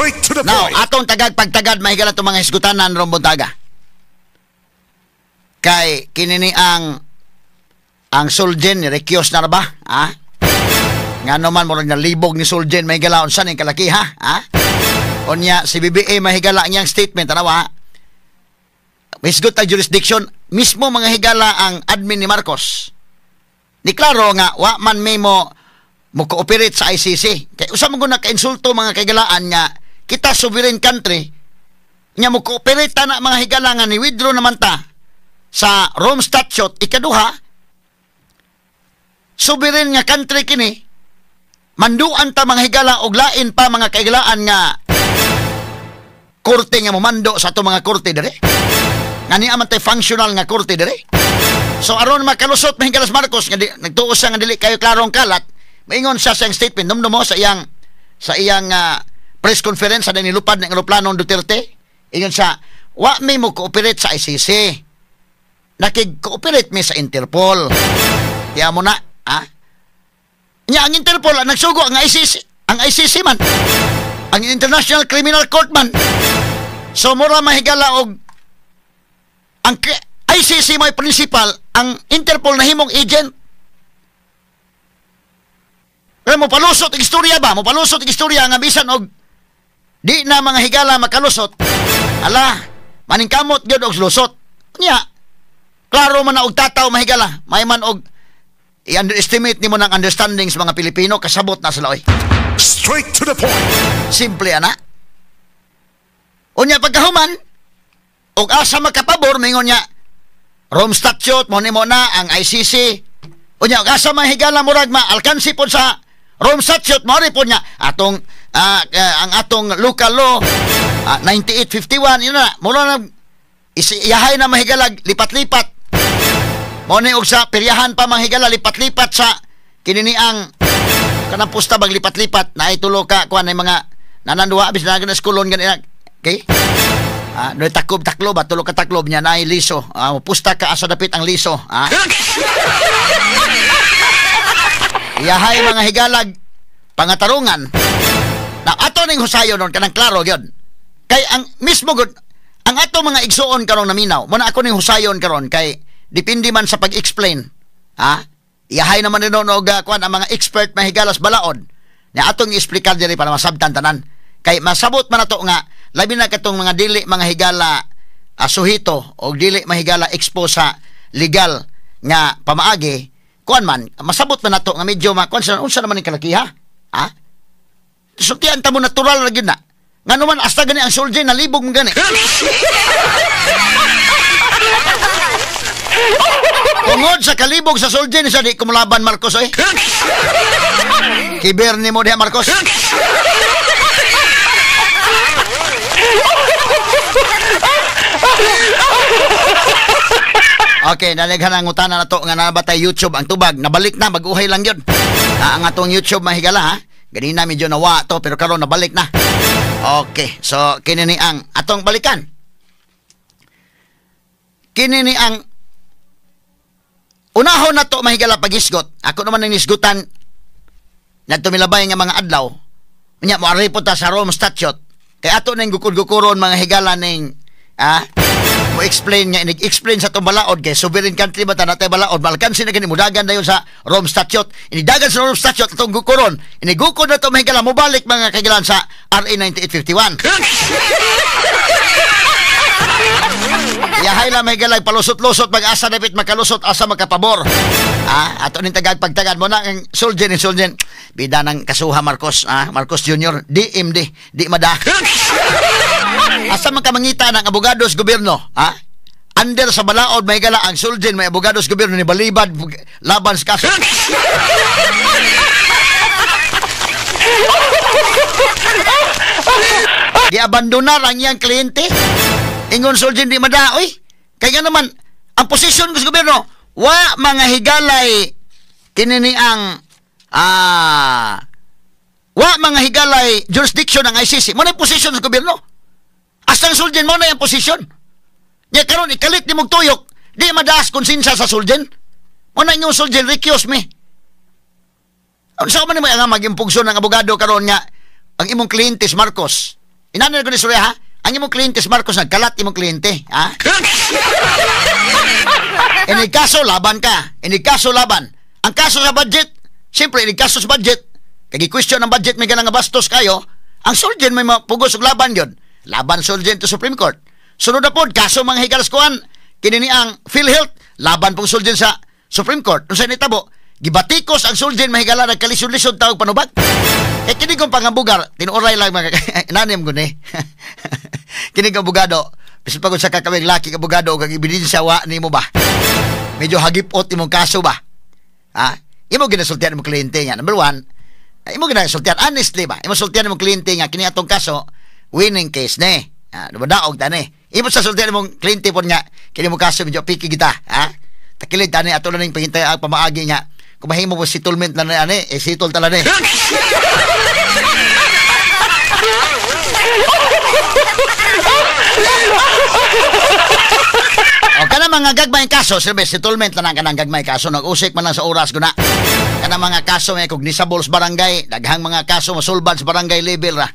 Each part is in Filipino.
Straight to the Now, point. atong tagad-pagtagad mahigala itong mga hisgutanan ron buntaga. Kay kinini ang Suljen ni Rekyos na ba? Ha? Nga naman mo na libog ni Suljen mahigala unsan yung kalaki ha? Ha? Onya si BBA mahigala niyang statement tanawa. Hisgot ang jurisdiction mismo mga higala ang admin ni Marcos. Ni klaro nga wa man may mo cooperate sa ICC. Kay usa man guna ka insulto mga kagalaan nga kita sovereign country nya mo cooperate na mga higala nga ni withdraw naman ta sa Rome Statute ikaduha. Sovereign nga country kini. Manduan ta mga higala og lain pa mga kagalaan nga korte nga momando sa ato mga korte dire. Nga niya man tay functional nga korte dire. So aron makalusot mahigalas Marcos nga nagtuo siya nga dili kayo klarong kalat, maingon siya sa statement numdum mo sa iyang press conference sa nilupad ng eroplano Duterte. Ingon siya, wa may mo cooperate sa ICC. Nakig-cooperate may sa Interpol. Kaya mo na, ha? Nya ang Interpol nagsugo ang ICC man. Ang International Criminal Court man. So mura mahigala og ang ICC may principal, ang Interpol na himong agent. Pero mo palusot ang istorya ba? Mo palusot ang istorya nga bisan og di na mga higala makalusot. Ala, maningkamot gyud og lusot. Nya, klaro man na og tataw mahigala. May man og i-underestimate nimo ng understanding sa mga Pilipino kasabot na sila oy. Straight to the point. Simple ana. Unya pagkahuman og asa makapabor mingon niya Rome Statute mo nimo na ang ICC. Unya og asa mahigala murag maalkansi pod sa Rome Statute mo ri pod niya atong ang atong local law 9851 yun na mura na isiyahay na mahigalag lipat-lipat mo ni og sa peryahan pa mahigala lipat-lipat sa kinini ang kanang pusta bag lipat-lipat na itulo ka kuan ay mga nananduwa abis na gana skulon ganina. Okay? No taklob ba tulo ka taklob niya na liso. Pusta ka asa dapit ang liso, ha? Iyahay mga higalag pangatarungan. Na ato ning husayon nun kanang klaro gyud. Kay ang mismo gud ang ato mga igsuon karon naminaw. Mo na ako ning husayon karon kay depende man sa pag-explain. Ha? Iyahay naman nun og kuan ang mga expert mahigalas balaod. Na atong i-explicar diri para masabtan tanan. Kay masabot man nato nga labi na katong mga dili mga higala suhito o dili mahigala expose sa legal nga pamaagi kuan man masabot man nato nga medyo kuan unsa naman ni kalakiha ha sutian ta mo natural ra gyud na ngano man hasta gani ang soldier nalibog mo gani tungod sa kalibog sa soldier ni sa di kumulaban Marcos oy kiber ni mo diha Marcos. Okay, nalighan ang utana na to nga nabatay YouTube ang tubag. Nabalik na, mag-uhay lang yun. Ang atong YouTube mahigala ha. Ganina medyo nawa to pero karon nabalik na. Okay, so kinini ang atong balikan. Kinini ang unahon na to mahigala pagisgot. Ako naman ang nisgutan nagtumilabay nga mga adlaw. Unya mo aripot ta sa Rome Statute. Kaya ato na yung gukod-gukuron mga higala ng mo explain nga inig-explain sa itong balaod kay sovereign country ba tanatay balaod malkansin na mudagan na yun sa Rome Statute inidagan sa Rome Statute itong gukuron inigukod na itong mahigala mo balik mga kagilan sa RA 9851 yahay lang mahigala palusot-lusot mag-asa dapit makalusot asa makapabor ato ning tagag-pagtagad mo na ang soldier bida ng kasuha Marcos Marcos Jr. DMD di mada asa man ka mangita ng abogados gobyerno under sa balaod mahigala ang soldier may abogados gobyerno ni balibad laban sa kaso di abandonar ang iyang kliyente ingon soldier di madaoy kaya naman ang posisyon sa gobyerno wa mga higalay kinini ang wa mga higalay jurisdiction ng ICC mo na yung posisyon sa gobyerno asang soldier mo na yung posisyon niya karon ikalit ni mong tuyok di madaas konsinsa sa soldier mo na yung soldier rekyos me sa man mo nga maging pugso ng abogado karon nga ang imong kliyente si Marcos Inano ko ni Surya, ha? Ang imong kliyente si Marcos, nagkalat imong kliyente, ha? Inig kaso, laban ka. Inig kaso, laban. Ang kaso sa budget, siyempre, inig kaso sa budget, kagi-question ang budget, may ganang bastos kayo, ang Sulgen may mapugos og laban yun. Laban Sulgen to Supreme Court. Sunod na po, kaso mga higalaskuan, kinini ang PhilHealth, laban pong Sulgen sa Supreme Court. Nung sa nitabo, gibatikos ang Sulgen mahigala, nagkalisod-lisod tawag panubag. Kini kong pangabugar, tinuoray lang mga inanim ko ni. Kini kong bugado, bisan pagod sa kakawing laki kabugado, kag ebidensya wa ni mo ba? Medyo hagipot imong kaso ba? Ha? Imo ginasultian mo kliyente nga. Number one, imo ginasultian, honestly ba? Imo sultian mo kliyente nga, kini atong kaso, winning case ne. Dumadaog ta ne. Imo sa sultian mong kliyente po nga, kini mo kaso, medyo piki kita. Ha? Takilid ta ne, ato na ning pahintay ang pamaagi nga. Kung mahimo mo settlement na na ne, settle tala ne. O kana mga gagmay kaso, sirbe settlement na kanang gagmay kaso, nag-usik man lang sa oras guna. Kana mga kaso may cognizable sa barangay, daghang mga kaso masulbad sa barangay level ra.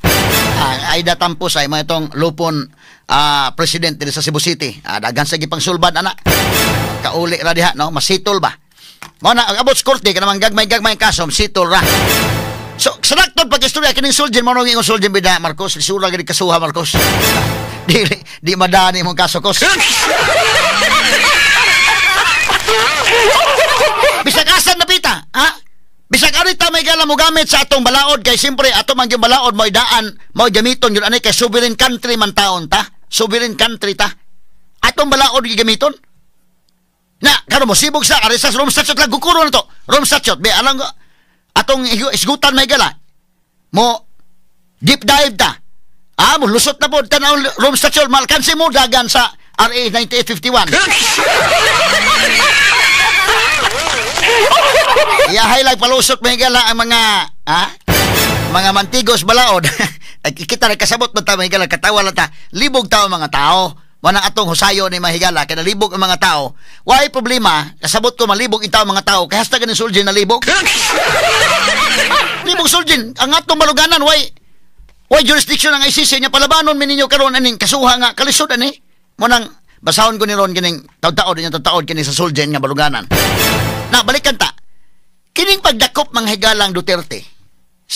Ay datampos ay mga itong lupon president din sa Cebu City. Daghan sa gipang sulbad ana. Kauli ra diha no, masitol ba. Mo na abot sa korte kana mga gagmay kaso, masitol ra. So, sa naktod pag-istorya, kining Sulgen, manong yung Sulgen bida, Marcos, isura gani kasuha, Marcos. di madani mong kaso, Kos. Bisag asan na pita, ha? Bisag arita may gala mo gamit sa atong balaod, kay siyempre, atong mangyong balaod, mo idaan, mo gamiton, yun anay, kay sovereign country man taon ta. Sovereign country ta. Atong balaod gamiton. Na, kano mo, sibog sa, arisas, room statute lang, gukuro na to. Room statute, be, alam ko, atong isgutan may gala mo deep dive ta mo lusot na po tanaw room statute malkansi mo dagan sa RA 9851 highlight palusot may gala ang mga mantigos balaod kita nagkasabot mo ta may gala katawa lang ta libog tao mga tao Manang atong husayo ni mahigala kay nalibog ang mga tao. Why problema? Kasabot ko malibog itaw mga tao kay hasta ganin Sulgen nalibog. Libog Sulgen ang atong baluganan why jurisdiction ang ICC nya palabanon mininyo karon aning kasuha nga kalisod ani. Manang basahon ko ni ron kining taud-taud nya taud kini sa Sulgen nga baluganan. Na balikan ta. Kining pagdakop manghigalang Duterte.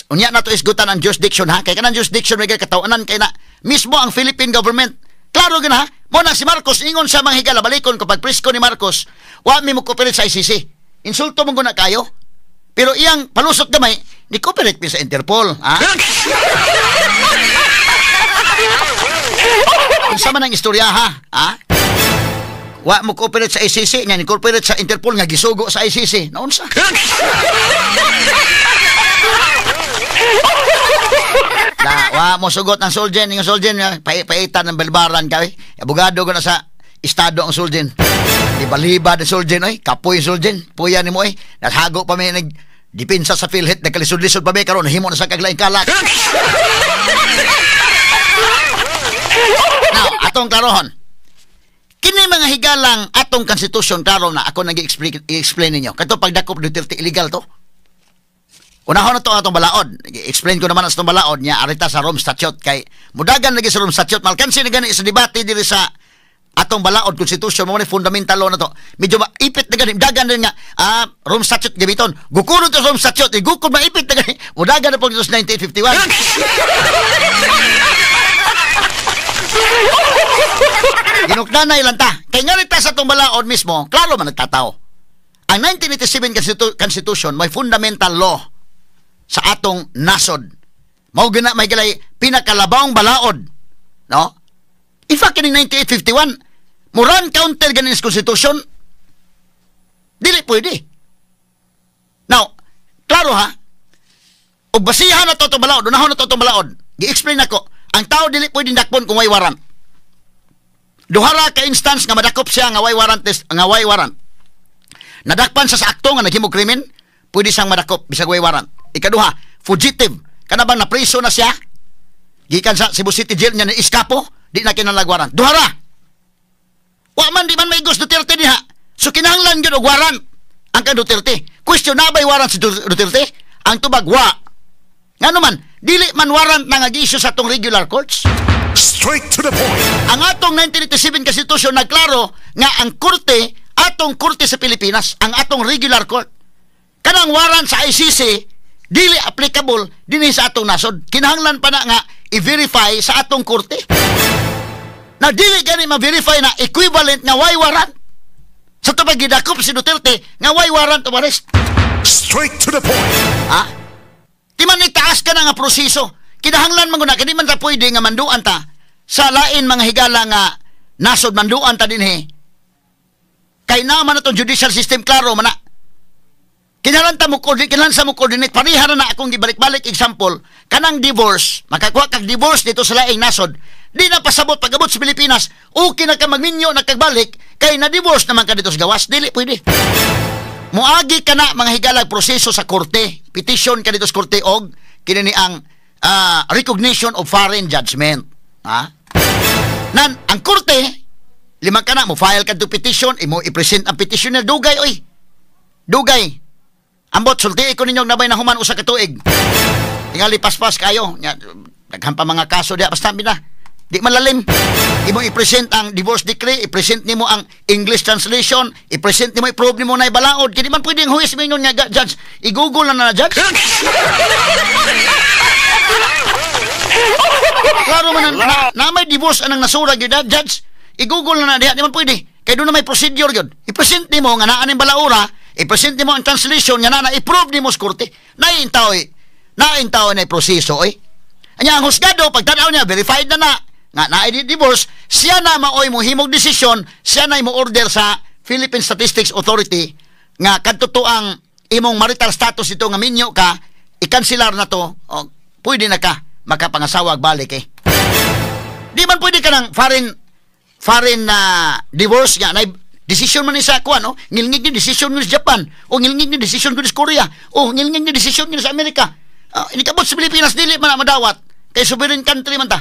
Unya na to isgutan ang jurisdiction ha kay kanang jurisdiction may katawanan kay na mismo ang Philippine government. Klaro gina ha? Muna si Marcos, ingon sa mga higala, balikon kapag presko ni Marcos, wa mi mo cooperate sa ICC. Insulto mong guna kayo. Pero iyang palusot gamay, ni cooperate mi sa Interpol. Ha? Unsa man ang istorya ha? Ha? Wa mo cooperate sa ICC, nga ni cooperate sa Interpol, nga gisugo sa ICC. Naunsa? Wa mo sugot ang Sulgen, yung Sulgen paitan ng balbaran kay abogado ko na sa estado ang Sulgen. Di balibad ang Sulgen oy, kapoy Sulgen, puya nimo oy. Naghago pa may nagdepensa sa PhilHealth, nagkalisod-lisod pa may karon himo na sa kaglaing kalak. Now, atong klarohon. Kini mga higalang atong konstitusyon karon na ako nag-explain ninyo. Kadto pagdakop Duterte illegal to. Unahon na to atong balaod. Explain ko naman atong balaod niya arita sa Rome Statute kay mudagan lagi sa Rome Statute malkansi na gani sa debate diri sa atong balaod constitution mo ni fundamental law na to. Medyo maipit na gani dagan din nga Rome Statute gabiton. Gukuro to Rome Statute, gukod maipit na gani. Mudagan na po dito sa 1951. Ginukdanay lang ta. Kay nga rita sa atong balaod mismo, klaro man nagtataw. Ang 1987 Constitution may fundamental law sa atong nasod. Mao gina may galay pinakalabawng balaod. No? In fact, in 1951, muran counter ganin sa Constitution, dili pwede. Now, klaro ha, o basihan na to itong balaod, unahon na to itong balaod, gi-explain ako, ang tao dili pwede dakpon kung may warrant. Duhara ka instance nga madakop siya nga way warrant, nadakpan sa akto nga naghimo krimen, pwede siyang madakop bisag way warrant. Ikaduha, fugitive. Kana bang napriso na siya? Gikan sa Cebu City Jail niya ni iskapo, di na kinalagwaran. Duhara. Wa man di man may gusto Duterte diha. So kinahanglan gyud og warrant ang kan Duterte. Question na bay warrant si Duterte? Ang tubag wa. Ngano man, dili man warrant na nag-issue sa atong regular courts. Straight to the point. Ang atong 1987 Constitution nagklaro nga ang korte, atong korte sa Pilipinas, ang atong regular court, kanang warrant sa ICC, dili applicable dinhi sa atong nasod. Kinahanglan pa na nga i-verify sa atong korte. Na dili gani ma-verify na equivalent nga why warrant. Sa tupag gidakop si Duterte nga why warrant of arrest. Straight to the point. Ha? Di man itaas ka na nga proseso. Kinahanglan man guna, kadi man ta pwede nga manduan ta sa lain mga higala nga nasod manduan ta dinhi. Kay naman na itong judicial system, klaro man na. Kinahanglan sa mo coordinate, parihara na akong gibalik-balik example, kanang divorce, makakuha kag divorce dito sa laing nasod, di na pasabot pag-abot sa Pilipinas, okay na ka magminyo, nagkagbalik, kay na-divorce naman ka dito sa gawas, dili pwede. Muagi ka na mga higalag proseso sa korte, petition ka dito sa korte og kinini ang recognition of foreign judgment. Ha? Nan, ang korte, lima ka na, mo file ka to petition, imo i-present ang petitioner, dugay, oy. Dugay. Ambot, sulti ko ninyong nabay na human usa ka tuig. Tingali paspas kayo. Naghampa mga kaso diya, basta na. Di malalim. Imo i-present ang divorce decree, i-present nimo ang English translation, i-present nimo, i-prove nimo na ibalaod. Kaya di man pwedeng huwis mo yun nga, judge. I-google na judge. Klaro man na may divorce anang nasura gyud judge. I-google na diha, di man pwede. Kaya doon na may procedure yun. I-present nimo nga naan yung balaura, i-present nimo ang translation nga na i-prove nimo sa korte. Naintaw na proseso eh. Anya ang husgado pagtanaw niya verified na nga na-divorce, siya na maoy mo himog desisyon, siya na mo order sa Philippine Statistics Authority nga kadto ang imong marital status ito nga minyo ka, i-cancelar na to, o, pwede na ka makapangasawag balik eh. Di man pwede ka ng foreign divorce nga na decision man ni sa kuan, no? Ngilngig ni decision ni sa Japan, o ngilngig ni decision ni sa Korea, o ngilngig ni decision ni sa Amerika. Inikabot sa Pilipinas dili man na madawat kay sovereign country man ta.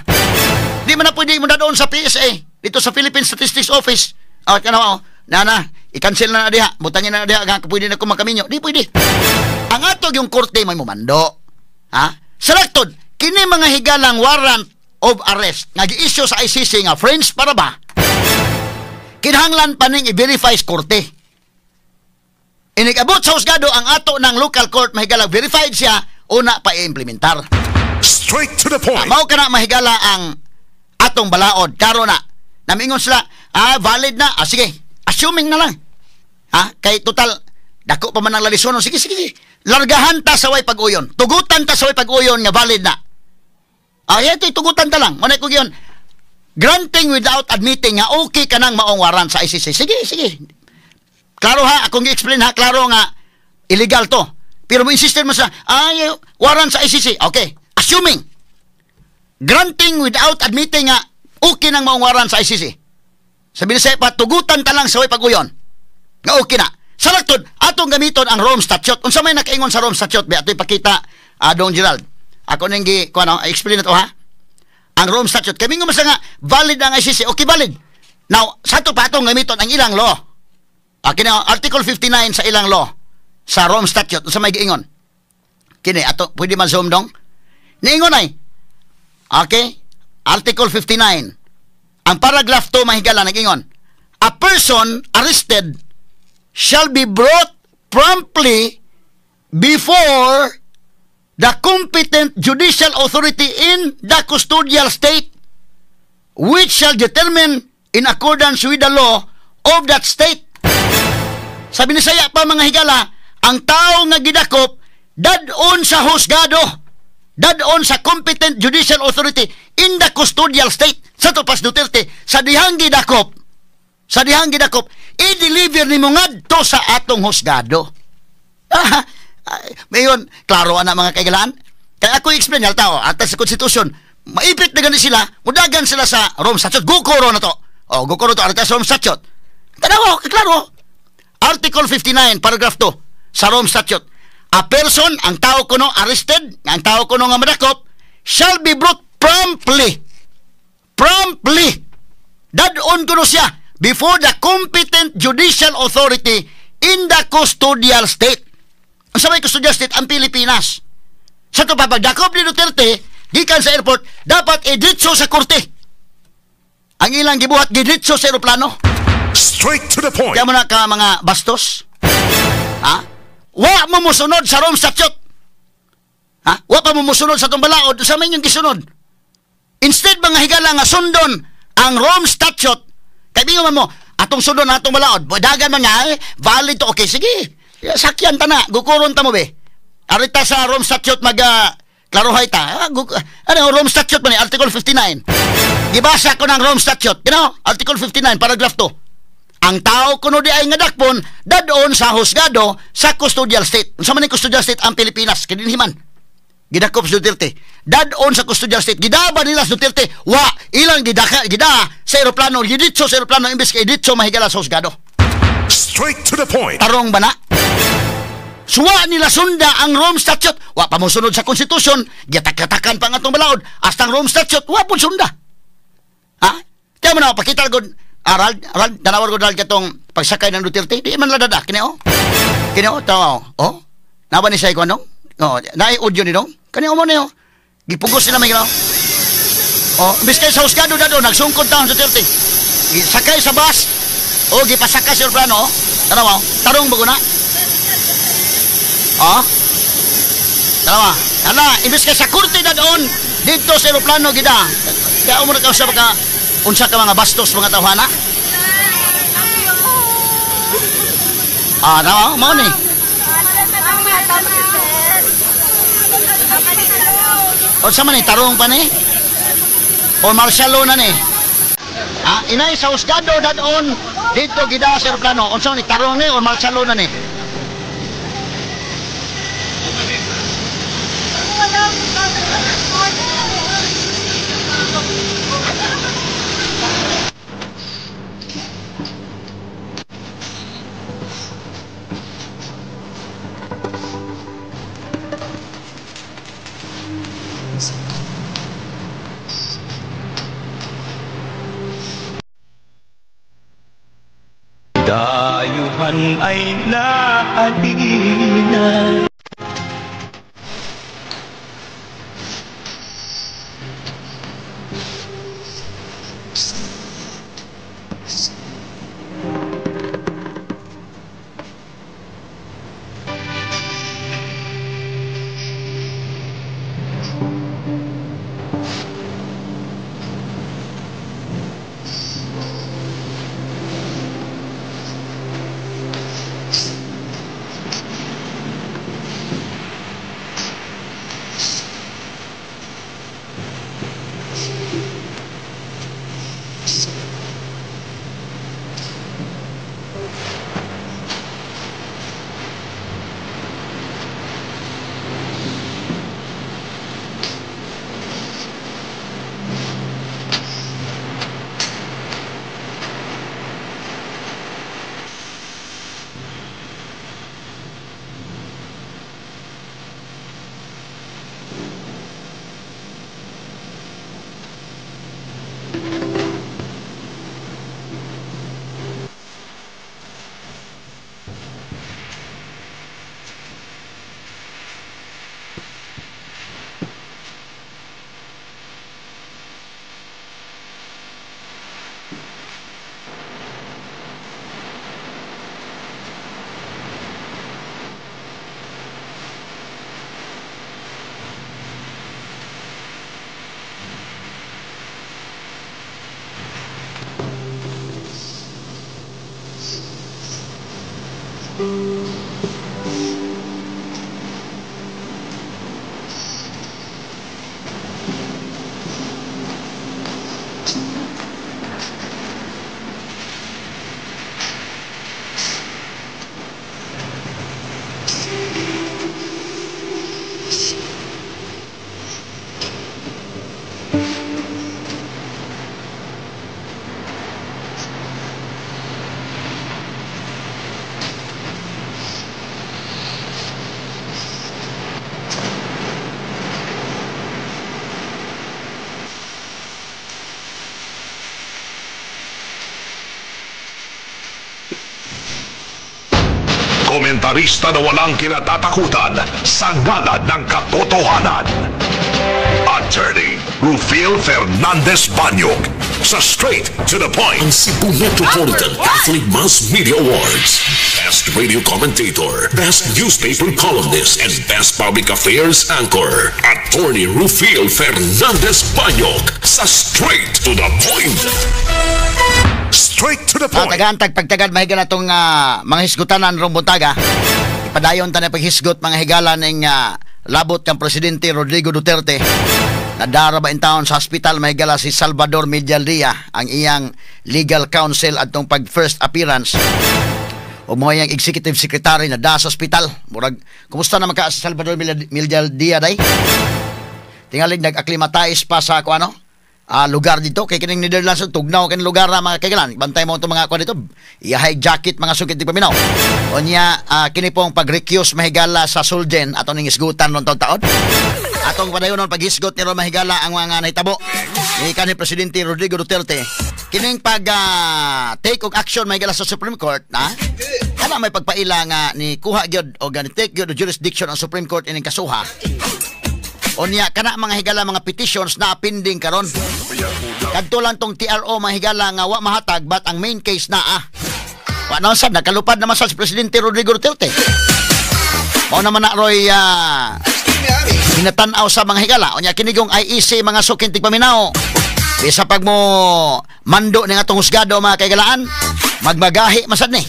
Di man na pwede mo na doon sa PSA dito sa Philippine Statistics Office. Kanawa na i-cancel na diha, butangin na diha nga pwede na ko makaminyo. Di pwede. Ang atog yung korte may mumando. Ha? Selected kini mga higalang warrant of arrest nga gi-issue sa ICC nga friends para ba? Kinahanglan pa ning i-verify sa korte. Inigabot sa husgado ang ato ng local court mahigalang verified siya, una pa i-implementar. Straight to the point. Mao ka na mahigala ang atong balaod. Karo na. Namingon sila, valid na. Sige, assuming na lang. Kay total, dako pa man ang lalisyon. Sige. Largahan ta sa way pag-uyon. Tugutan ta sa way pag-uyon nga valid na. Ito'y tugutan ta lang. Manay ko yun. Granting without admitting nga okay ka nang maong warrant sa ICC. Sige. Klaro ha, akong i-explain ha. Klaro nga, illegal to. Pero mo insistent mo sa, warrant sa ICC. Okay. Assuming, granting without admitting nga okay nang maong warrant sa ICC. Sabi na sa tugutan ta lang sa way pag-uyon. Nga okay na. Sa lagtod, atong gamiton ang Rome Statute. Unsa may nakaingon sa Rome Statute, ba ato'y pakita, Don Gerald. Ako nang explain na to ha. Ang Rome Statute. Kami nga masa nga, valid ang ICC. Okay, valid. Now, sa ito pa atong gamiton ang ilang law. Article 59 sa ilang law. Sa Rome Statute. Unsa may giingon. Kini, ato, pwede man zoom dong. Niingon ay. Okay? Article 59. Ang paragraph 2 mahigala nag-ingon. A person arrested shall be brought promptly before the competent judicial authority in the custodial state, which shall determine in accordance with the law of that state. Sabi ni saya pa mga higala, ang tao nga gidakop dadon sa husgado, dadon sa competent judicial authority in the custodial state. Sa Topas Duterte, sa dihang gidakop, i-deliver ni mo ngadto sa atong husgado. Mayon, klaro na mga kaigalaan. Kaya ako i-explain yung tao, at sa konstitusyon, maipit na gani sila, mudagan sila sa Rome Statute. Gukuro na to. Gukuro to, arita sa Rome Statute. Tanaw, klaro. Article 59, paragraph 2, sa Rome Statute. A person, ang tao kuno arrested, ang tao kuno nga madakop, shall be brought promptly. Dadon kuno siya before the competent judicial authority in the custodial state. Ang sabay custodial state, ang Pilipinas. Sa ito papagdakop ni Duterte, gikan sa airport, dapat idritso sa korte. Ang ilang gibuhat, gidritso sa aeroplano. Straight to the point. Kaya mo na ka mga bastos. Ha? Wa mo musunod sa Rome Statute. Ha? Wa pa mo musunod sa itong balaod. Sa may yung gisunod. Instead mga higala nga sundon ang Rome Statute, kaya bingo mo, atong sundon na atong balaod. Dagan man nga, valid to. Okay, sige. Sakyan ta na. Gukuron ta mo be. Arita sa Rome Statute klaruhay ta. Rome Statute man Article 59. Gibasa ko ng Rome Statute. You know? Article 59, paragraph 2. Ang tao kuno di ay nga dakpon, dadon sa husgado sa custodial state. Unsa man ni custodial state ang Pilipinas? Kidinhiman. Gidakop sa Duterte. Dadon sa custodial state. Gidaba nila sa Duterte. Wa, ilang gida sa aeroplano. Giditso sa aeroplano. Imbes ka iditso mahigala sa husgado. Straight to the point. Tarong ba na? Suwa nila sunda ang Rome Statute. Wa pa mo sunod sa konstitusyon. Gitak-katakan pa nga itong balaod. Hasta ang Rome Statute, wa po sunda. Ha? Kaya mo na, pakita ko, Rald, danawar ko dahil katong pagsakay ng Duterte. Di man ladada. Kineo? Kineo? Tawa. Oh? Naba ni siya ko anong? Oh, nai-audio ni dong? Kaneo mo niyo. Gipugos sila may ginaw. Oh, imbis kayo sa husgado na doon, nagsungkod taon sa Duterte. Sakay sa bus. O, gipasakay sa aeroplano. Tanawa, tarong bago na. Oh? Tanawa. Hala, imbis kayo sa kurte na doon, dito sa aeroplano, gida. Kaya umuna ka sa baka, unsa ka mga bastos, mga tawhana. Tanawa, mau ni. O sa man ni, tarong pa ni? O marshalo na ni? Inay sa husgado na doon, dito gida sa aeroplano. O sa man ni, tarong ni o marshalo na ni? Dayuhan ay naalinan. komentarista na walang kinatatakutan sa ngalan ng katotohanan. Attorney Rufil Fernandez Banyog sa Straight to the Point. Ang Cebu Metropolitan Catholic Mass Media Awards. Best Radio Commentator, Best Newspaper Columnist, and Best Public Affairs Anchor. Attorney Rufil Fernandez Banyog sa Straight to the Point. Straight to the Point. Tagantag pagtagad mahiga na itong mga hisgutanan rong buntaga. Ipadayon ta na paghisgot mga higala ng labot kang Presidente Rodrigo Duterte. Nadara ba in town sa hospital mahigala si Salvador Medialdia, ang iyang legal counsel atong pag first appearance. O mo yang executive secretary na da sa hospital. Murag, kumusta naman ka si Salvador Medialdia day? Tingalig nag-acclimatize pa sa lugar dito kay kining Netherlands tugnaw ken lugar na mga kailan bantay mo itong mga kuan dito i-high jacket mga sukit di paminaw o niya kini pong pag-recuse mahigala sa Solgen atong ning isgutan ron taon atong padayon non pag-isgot ni ron mahigala ang mga nahitabo ni kanhi Presidente Rodrigo Duterte kining pag take og action mahigala sa Supreme Court kana may pagpaila nga ni kuha gyud o gani take gyud jurisdiction ang Supreme Court ining kasuha o niya kana mga higala mga petitions na pending karon. Kadto lang tong TRO mga higala nga wa mahatag but ang main case na wa na sad nakalupad naman sa Presidente Rodrigo Duterte. Mao naman na roy hinatan-aw sa mga higala o niya kinigong IEC mga sukin tigpaminaw. Bisa pag mo mando ning atong husgado mga kaigalaan magmagahi masad ni.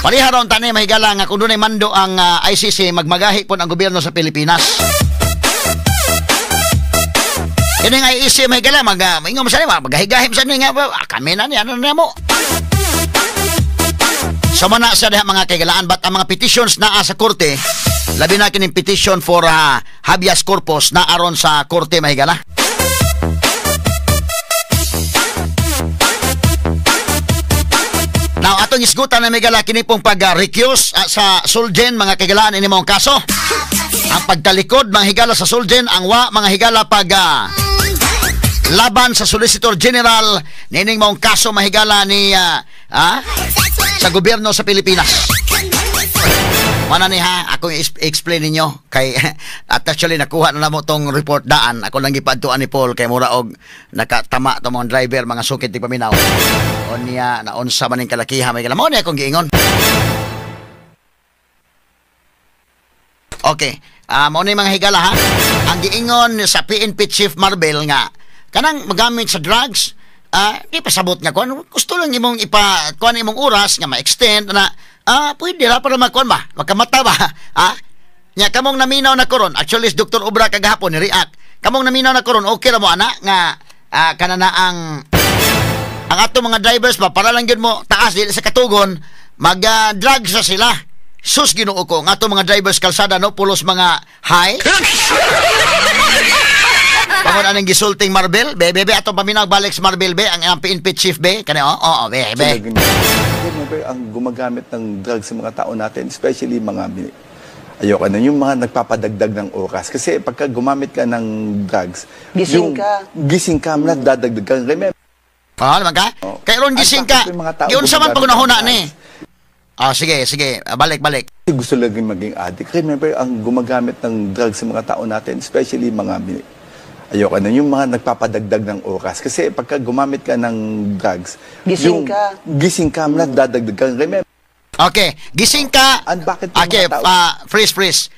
Pareha ron tani mga higala nga kung dunay mando ang ICC magmagahi pon ang gobyerno sa Pilipinas. Kini nga isip may gala ingom sa nima magahigahim sa nga kami na ni ano na mo. Sama na sa diha mga kaigalaan but ang mga petitions na sa korte labi na kining petition for habeas corpus na aron sa korte mahigala. Now atong isgutan na mahigala kini pong pag-recuse sa Solgen mga kaigalaan ini mong kaso. Ang pagtalikod mga higala sa Solgen ang mga higala pag laban sa Solicitor General nining maong kaso mahigala ni sa gobyerno sa Pilipinas. Mana ni ako explain ninyo kay at actually nakuha na namo tong report daan ako lang gipadtuan ni Paul kay mura og nakatama to mga driver mga sukit ti paminaw. O niya naunsa man ning kalakiha mahigala mo ni akong giingon. Okay, mao ni mga higala ang giingon sa PNP Chief Marbel nga kanang magamit sa drugs di pasabot nga kuan gusto lang imong kuan imong oras nga ma-extend na pwede ra para makuan ba magkamata ba nya kamong naminaw na karon actually Dr. Obra kagahapon ni react kamong naminaw na karon okay ra mo ana nga kanana ang ato mga drivers ba para lang gyud mo taas dili sa katugon mag-drugs sa sila sus Ginoo ko nga ato mga drivers kalsada no pulos mga high. Pangon anong gisulting Marbel? Bebe, atong paminag balik sa Marbel, be? Ang PNP chief, be? Kani, bebe. Ang gumagamit ng drugs sa mga tao natin, especially mga, ayoko na, yung mga nagpapadagdag ng oras. Kasi pagka gumamit ka ng drugs, gising ka, dadagdag ka. Remember? Naman ka? Kaya ron gising ka. Yun sa man pagunahuna ni. Sige, balik. Gusto lang maging addict. Remember, ang gumagamit ng drugs sa mga tao natin, especially mga, ayoko na, yung mga nagpapadagdag ng oras. Kasi pagka gumamit ka ng drugs, gising ka, dadagdag ka. Remember? Okay, gising ka. Bakit okay, freeze.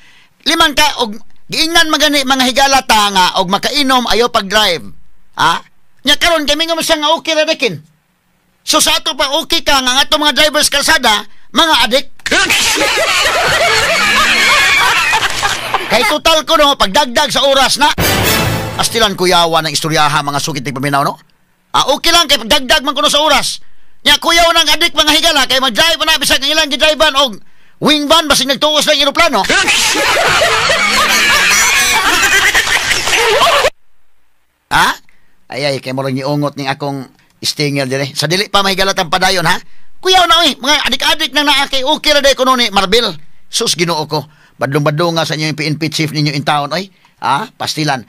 Liman ka, og giingnan magani mga higala ta nga, og makainom, ayaw pag-drive. Nya karon kami nga masya nga okay ra dekin. So sa ato pa okay ka nga ato mga drivers kalsada, mga adik. Kay total ko no, pagdagdag sa oras na. Astilan kuyawa ng istoryaha mga sukit ng paminaw no. Okay lang kay pagdagdag man kuno sa oras. Nya kuyaw ng adik mga higala kay mag-drive na bisag ng ilang gidrivean og wing van basig nagtuos ng eroplano. Ay kay murag niungot ning akong stinger dire. Sa dili pa mahigala tang padayon Kuyaw na mga adik-adik nang naakay okay ra day kuno ni Marbel. Sus Ginoo ko. Badlong-badlong nga sa inyo yung PNP chief ninyo in town pastilan.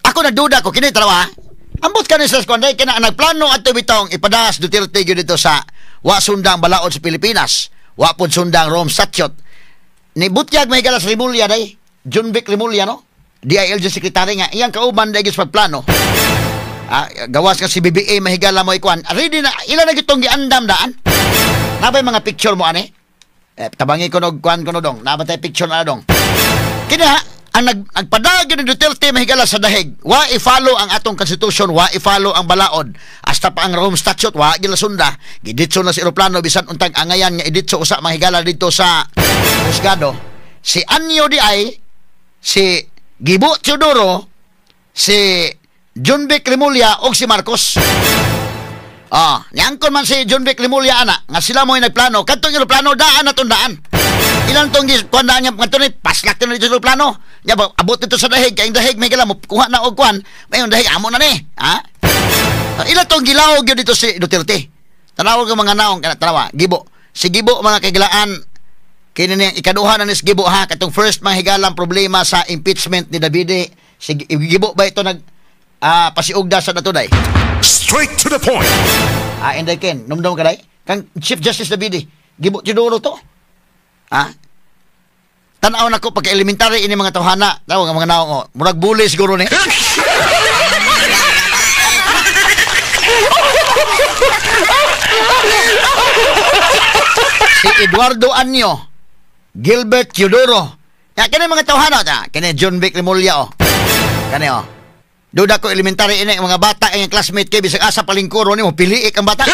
Ako nagduda ko kini talawa. Ambot ka ni sa squad kina nagplano adto bitong ipadas Duterte gyud dito sa wa sundang balaod sa Pilipinas. wa pod sundang Rome Statute. Ni butyag may galas Rimulya day, John Vic Rimulya no. DILG secretary nga iyang kauban day gis pagplano. Gawas ka si BBA mahigala mo ikuan. Ready na ila na gitong giandam daan. Nabay mga picture mo ani? Tabangi ko nog kuan ko no dong. Nabatay picture na dong. Kini ha, ang nagpadag ni Duterte mahigala sa dahig. Wa i-follow ang atong constitution, wa i-follow ang balaod. Hasta pa ang Rome Statute wa gila sunda. Giditso na sa eroplano bisan untang angayan nga iditso usa mahigala dito sa husgado. Si Anyo di ay si Gibo Teodoro, si John Vic Rimulya o si Marcos. Niangkon man si John Vic Rimulya ana nga sila mo nagplano kadtong eroplano daan na tundaan. Ilan tong kuandaan niya kadto ni paslak na dito sa eroplano. Nya abot dito sa dahig kay dahig may gala mo kuha na og kuan. Mayon dahig amo na ni. Ilan tong gilawog gyud dito si Duterte. Tanawag ang mga naong tanawa Gibo. Si Gibo mga kaigilaan kini ni ikaduha na ni si Gibo ha katong first mahigalang problema sa impeachment ni Davide. Si Gibo ba ito pasiugda sa natuday? Straight to the point. Inday Ken, numdum ka day? Kang Chief Justice Davide, Gibo Teodoro to. Tanaw na ko pagka-elementary ini mga tawhana. Tawag ang mga naong murag bully siguro ni. Si Eduardo Anyo, Gilbert Teodoro. Kani mga tawhana kani John Vic Rimulya Kani duda ko elementary ini mga bata ang classmate kay bisag asa palingkuro nimo piliik ang bata.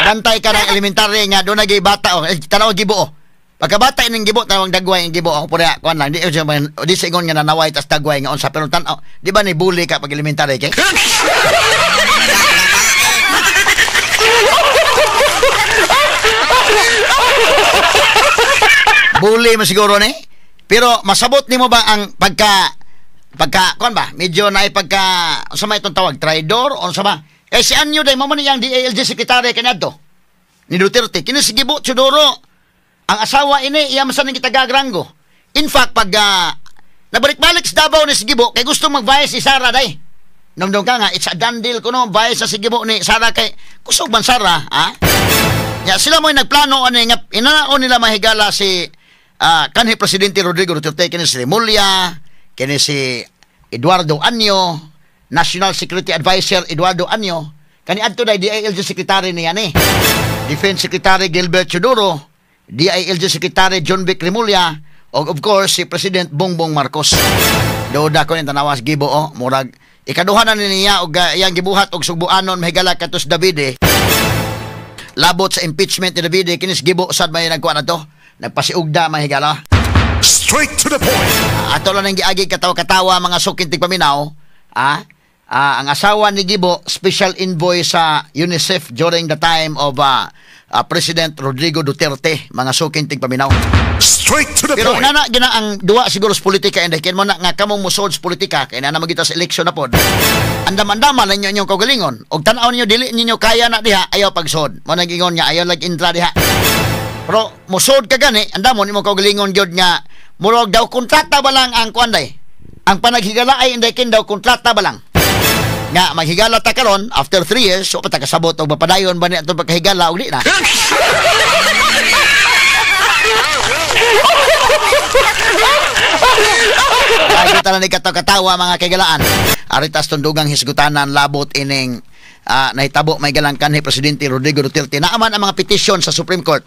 Bantay ka ng elementary nga doon nagay bata tanaw Gibo pagkabata ining Gibo tawag dagway ang Gibo ako pura kuan lang di sigon nga nanaway tas dagway nga unsa pero tanaw di ba ni bully ka pag elementary kay bully mo siguro ni. Pero masabot nimo ba ang pagka kuan ba? Medyo na pagka unsa may itong tawag traidor o unsa ba? Si Anyo day mo man yang DILG secretary kanadto ni Duterte. Kini si Gibo Teodoro ang asawa ini iya masan kita gagrango. In fact pag nabalik-balik sa Davao ni si Gibo kay gusto mag-vice si Sara day. Namdom ka nga it's a done deal kuno vice sa si Gibo ni Sara kay kusog man Sara Ya sila mo nagplano ani nga inaon nila mahigala si kanhi Presidente Rodrigo Duterte kini si Rimulya, kini si Eduardo Anyo, National Security Advisor Eduardo Anyo, kani adto day DILG Secretary niya ni. Defense Secretary Gilbert Teodoro, DILG Secretary John Vic Rimulya, o of course si President Bongbong Marcos. Doda ko ni tanawas Gibo murag ikaduha na niya og iyang gibuhat og subuanon mahigala katos Davide. Labot sa impeachment ni Davide kinis Gibo sad may nagkuha na to. Nagpasiugda mahigala. Straight to the point. Ato lang ang giagi katawa-katawa mga sukintig paminaw. Ang asawa ni Gibo, special envoy sa UNICEF during the time of President Rodrigo Duterte, mga sukintig paminaw. Straight to the Pero point. nana gina ang duwa siguro sa politika and ken mo na nga kamong musod sa politika kay na magita sa election na pod. Andam-andama lang inyo kaugalingon og tan-aw ninyo dili ninyo kaya na diha ayaw pagsod. Mo nagingon nga ayaw intra diha. Pero musod ka gani andamon imo kaugalingon gyud nga murag daw kontrata ba lang ang kuanday. Ang panaghigala ay inday ken daw kontrata ba lang. Nga maghigala ta karon after 3 years so pata kasabot og mapadayon ba ni ato pagkahigala og di na. Ay kita na ni katawa mga kaigalaan. Aritas tundugang hisgutanan labot ining nahitabo may galang kanhi Presidente Rodrigo Duterte. Naaman ang mga petisyon sa Supreme Court.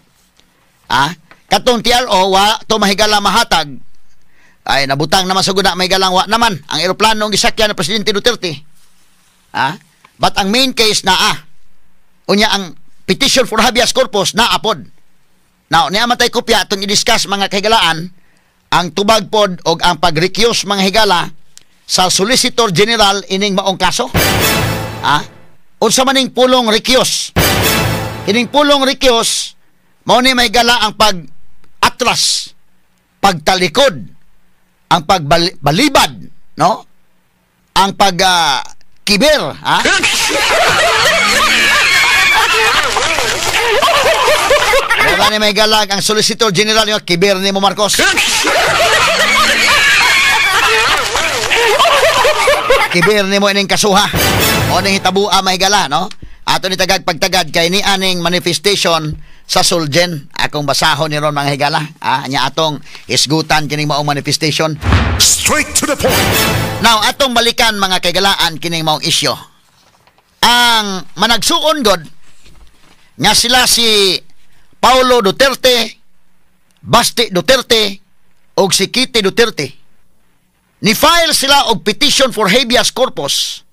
Katong TRO wa to mahigala mahatag. Ay nabutang naman sa guna may galang wa naman ang eroplano ng gisakyan ng Presidente Duterte. But ang main case na unya ang petition for habeas corpus na apod. Now niya matay kopya atong i-discuss mga kaigalaan ang tubag pod og ang pag-recuse mga higala sa Solicitor General ining maong kaso. Unsa man ning pulong recuse? Ining pulong recuse mao ni mahigala ang pag-atras, pagtalikod, ang pagbalibad, no? Ang kiber, Wala ni may galag ang Solicitor General yung kiber ni mo Marcos. Kiber ni mo ining kasuha. O ning hitabua mahigala, no? Ato ni tagag pagtagad kay ni aning manifestation sa Sulgen. Akong basahon ni ron mga higala. Nya atong isgutan kining maong manifestation. Straight to the point. Now, atong balikan mga kaigalaan kining maong isyo. Ang managsuon god nga sila si Paulo Duterte, Basti Duterte, o si Kitty Duterte. Ni-file sila og petition for habeas corpus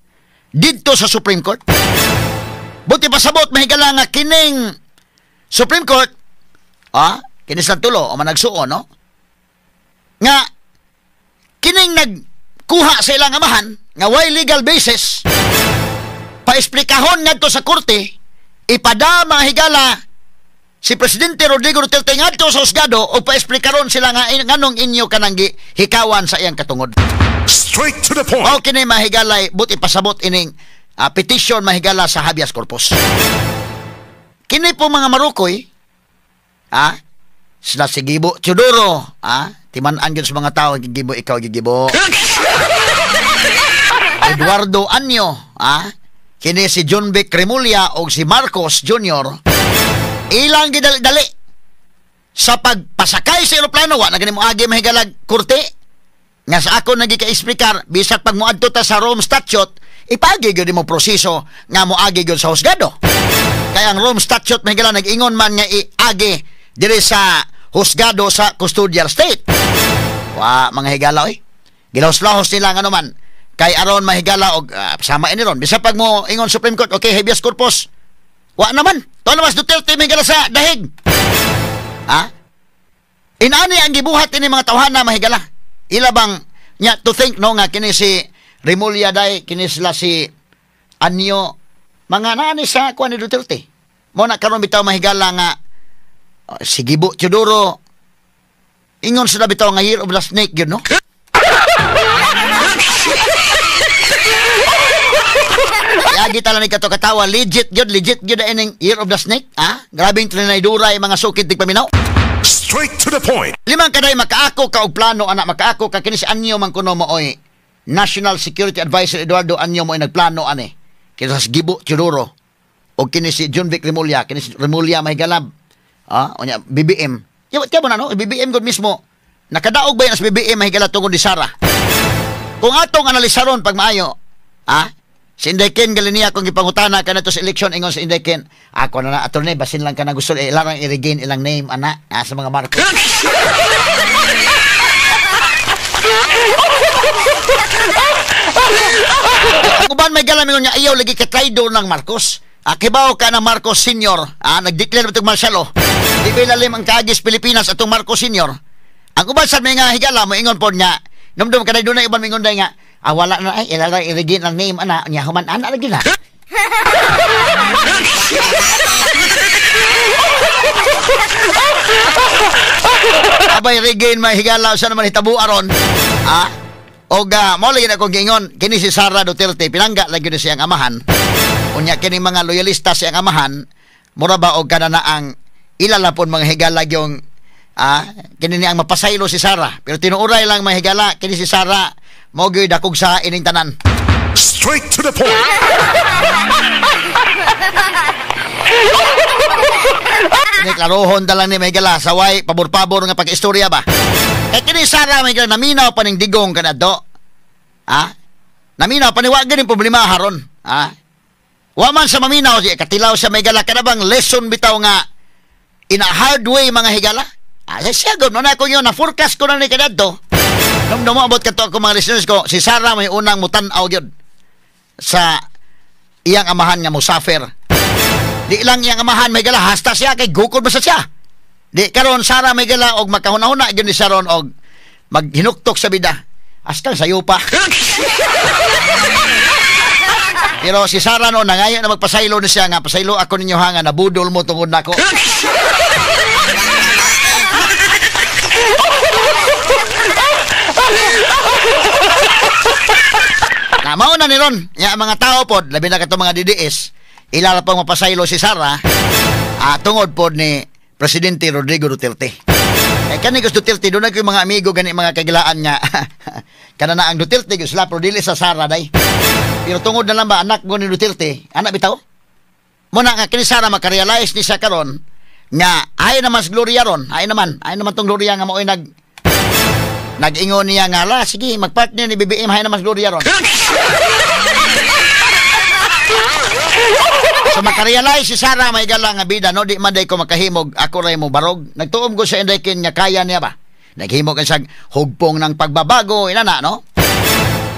didto sa Supreme Court. Buti pasabot mahigala nga kining Supreme Court, kini sa tulo o managsuon, no? Nga kining nagkuha sa ilang amahan nga way legal basis paesplikahon ngadto sa korte, ipadama higala si Presidente Rodrigo Duterte ngadto sa husgado o paesplikaron sila nga nganong inyo kanang hikawan sa iyang katungod. Straight to the point. O kini mahigalay buti pasabot ining petition mahigala sa habeas corpus. Kini po mga marukoy, sila si Gibo Teodoro, timan-an yun sa mga tao, Gibo, ikaw, Gibo. Eduardo Anyo, kini si John Vic Remulla o si Marcos Jr. Ilang gidali-dali sa pagpasakay sa aeroplano, na ganin mo agi mahigalag kurte, nga sa ako nagika-explicar, bisat pag muadto ta sa Rome Statute, ipagi yun mo proseso nga muagi yun sa husgado. Kaya ang Rome Statute mahigala nag-ingon man nga iagi dire sa husgado sa custodial state. Mga higala gilahos-lahos nila nga naman kay aron mahigala og sama ini ron. Bisa pag mo ingon Supreme Court, okay, habeas corpus. Naman. To naman Duterte mahigala sa dahig. Inani ang gibuhat ini mga tawhana mahigala. Ila bang nya to think no nga kini si Remulla day, kini sila si Anyo, mga nani sa kuan ni Duterte. Mo na karon bitaw mahigala nga si Gibo Teodoro ingon sila bitaw nga year of the snake yun, no? Yagi tala ni kato katawa, legit yun na ining year of the snake, grabing trinayduray mga sukit tig paminaw. Straight to the point. Limang kaday makaako ka og plano, anak, makaako ka kini si Anyo man kuno mo National Security Advisor Eduardo Anyo mo nagplano ani kini sa Gibo Teodoro o kini si John Vic Remulla, kini si Remulla mahigalab onya BBM mo na, no? BBM gud mismo nakadaog ba yan sa BBM mahigala tungod ni Sara. Kung atong analisaron pag maayo, si Inday Ken galiniya kung ipangutana ka na to sa election, ingon si Inday Ken, ako na attorney, basin lang ka na gusto ilarang i-regain ilang name ana sa mga Marcos. Ang uban may galam niya ayaw lagi ka traitor ng Marcos. Kibaw ka ng Marcos Senior. Nag-declare itong martial law. Di ba ilalim ang kaagis Pilipinas atong Marcos Senior. Ang uban sa mga higala mo ingon po niya. Numdum ka na doon na iban mo ingon day nga. Wala na ay ilalagay i-regain ang name ana niya human ana lagi na. Abay regain may higala sa naman hitabu aron. Mo lagi na kong gingon, kini si Sara Duterte, pinangga lagi na siyang amahan. Unya kini mga loyalista siyang amahan, mura ba og kana na ang ilalapon mga higala yung kini ni ang mapasaylo si Sara. Pero tinuuray lang mga higala, kini si Sara, mo gyud dakog sa ining tanan. Straight to the point. Kini klarohon talang ni mga higala, saway, pabor-pabor nga pag-istorya ba? Kini Sara may gala naminaw pa ning digong kanado. Naminaw pa ni wa ganing problema haron. Wa man sa maminaw di katilaw sa may gala kanabang lesson bitaw nga in a hard way mga higala. Siya gud no na ko yun na forecast ko na ni kadto. Nung dumabot kadto ako mga listeners ko, si Sara may unang mutan-aw gyud sa iyang amahan nga musafir. Di lang iyang amahan may gala hasta siya kay gukod ba sa siya. Di karon Sara may gala og makahuna-huna gyud ni Sharon og maghinuktok sa bida. Askang sayo pa. Pero si Sara no nangayo na magpasaylo na siya nga pasaylo ako ninyo ha nga nabudol mo tungod nako. Mao na ni ron nya mga tao pod labi na kato mga DDS ilala pang mapasaylo si Sara tungod pod ni Presidente Rodrigo Duterte. Kani gusto Duterte doon ko mga amigo gani mga kagilaan nga kana na ang Duterte gusto sila pero dili sa Sara day. Pero tungod na lang ba anak mo ni Duterte, anak bitaw? Muna nga kinisara makarealize ni siya karon nga ay naman sa Gloria ron, ay naman tong Gloria nga maoy nag-ingon niya nga la, sige magpartner ni BBM ay naman sa Gloria ron. So makarealize si Sara may gala nga bida no, di man day ko makahimog ako ray mo barog. Nagtuom ko sa indekin nga kaya niya ba. Naghimog ang hugpong ng pagbabago inana no.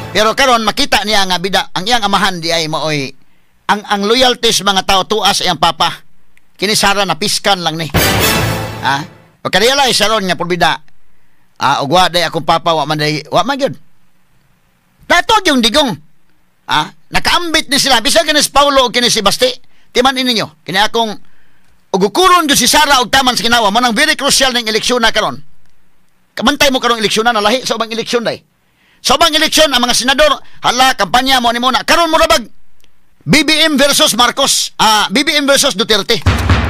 Pero karon makita niya nga bida ang iyang amahan di ay maoy ang loyalties mga tao tuas iyang papa. Kini Sara na piskan lang ni. Ha? Pagka-realize ron nga porbida. Ugwa day akong papa wa man gyud. Dato yung digong. Nakaambit ni sila bisan kini si Paulo o kini si Basti. Timan ninyo. Kini akong ugukuron gyud si Sara og taman sa ginawa mo nang very crucial ning eleksyon na karon. Kamantay mo karong eleksyon na lahi sa ubang eleksyon day. Sa ubang eleksyon ang mga senador, hala kampanya mo ni muna. Karon mo rabag BBM versus Marcos. BBM versus Duterte.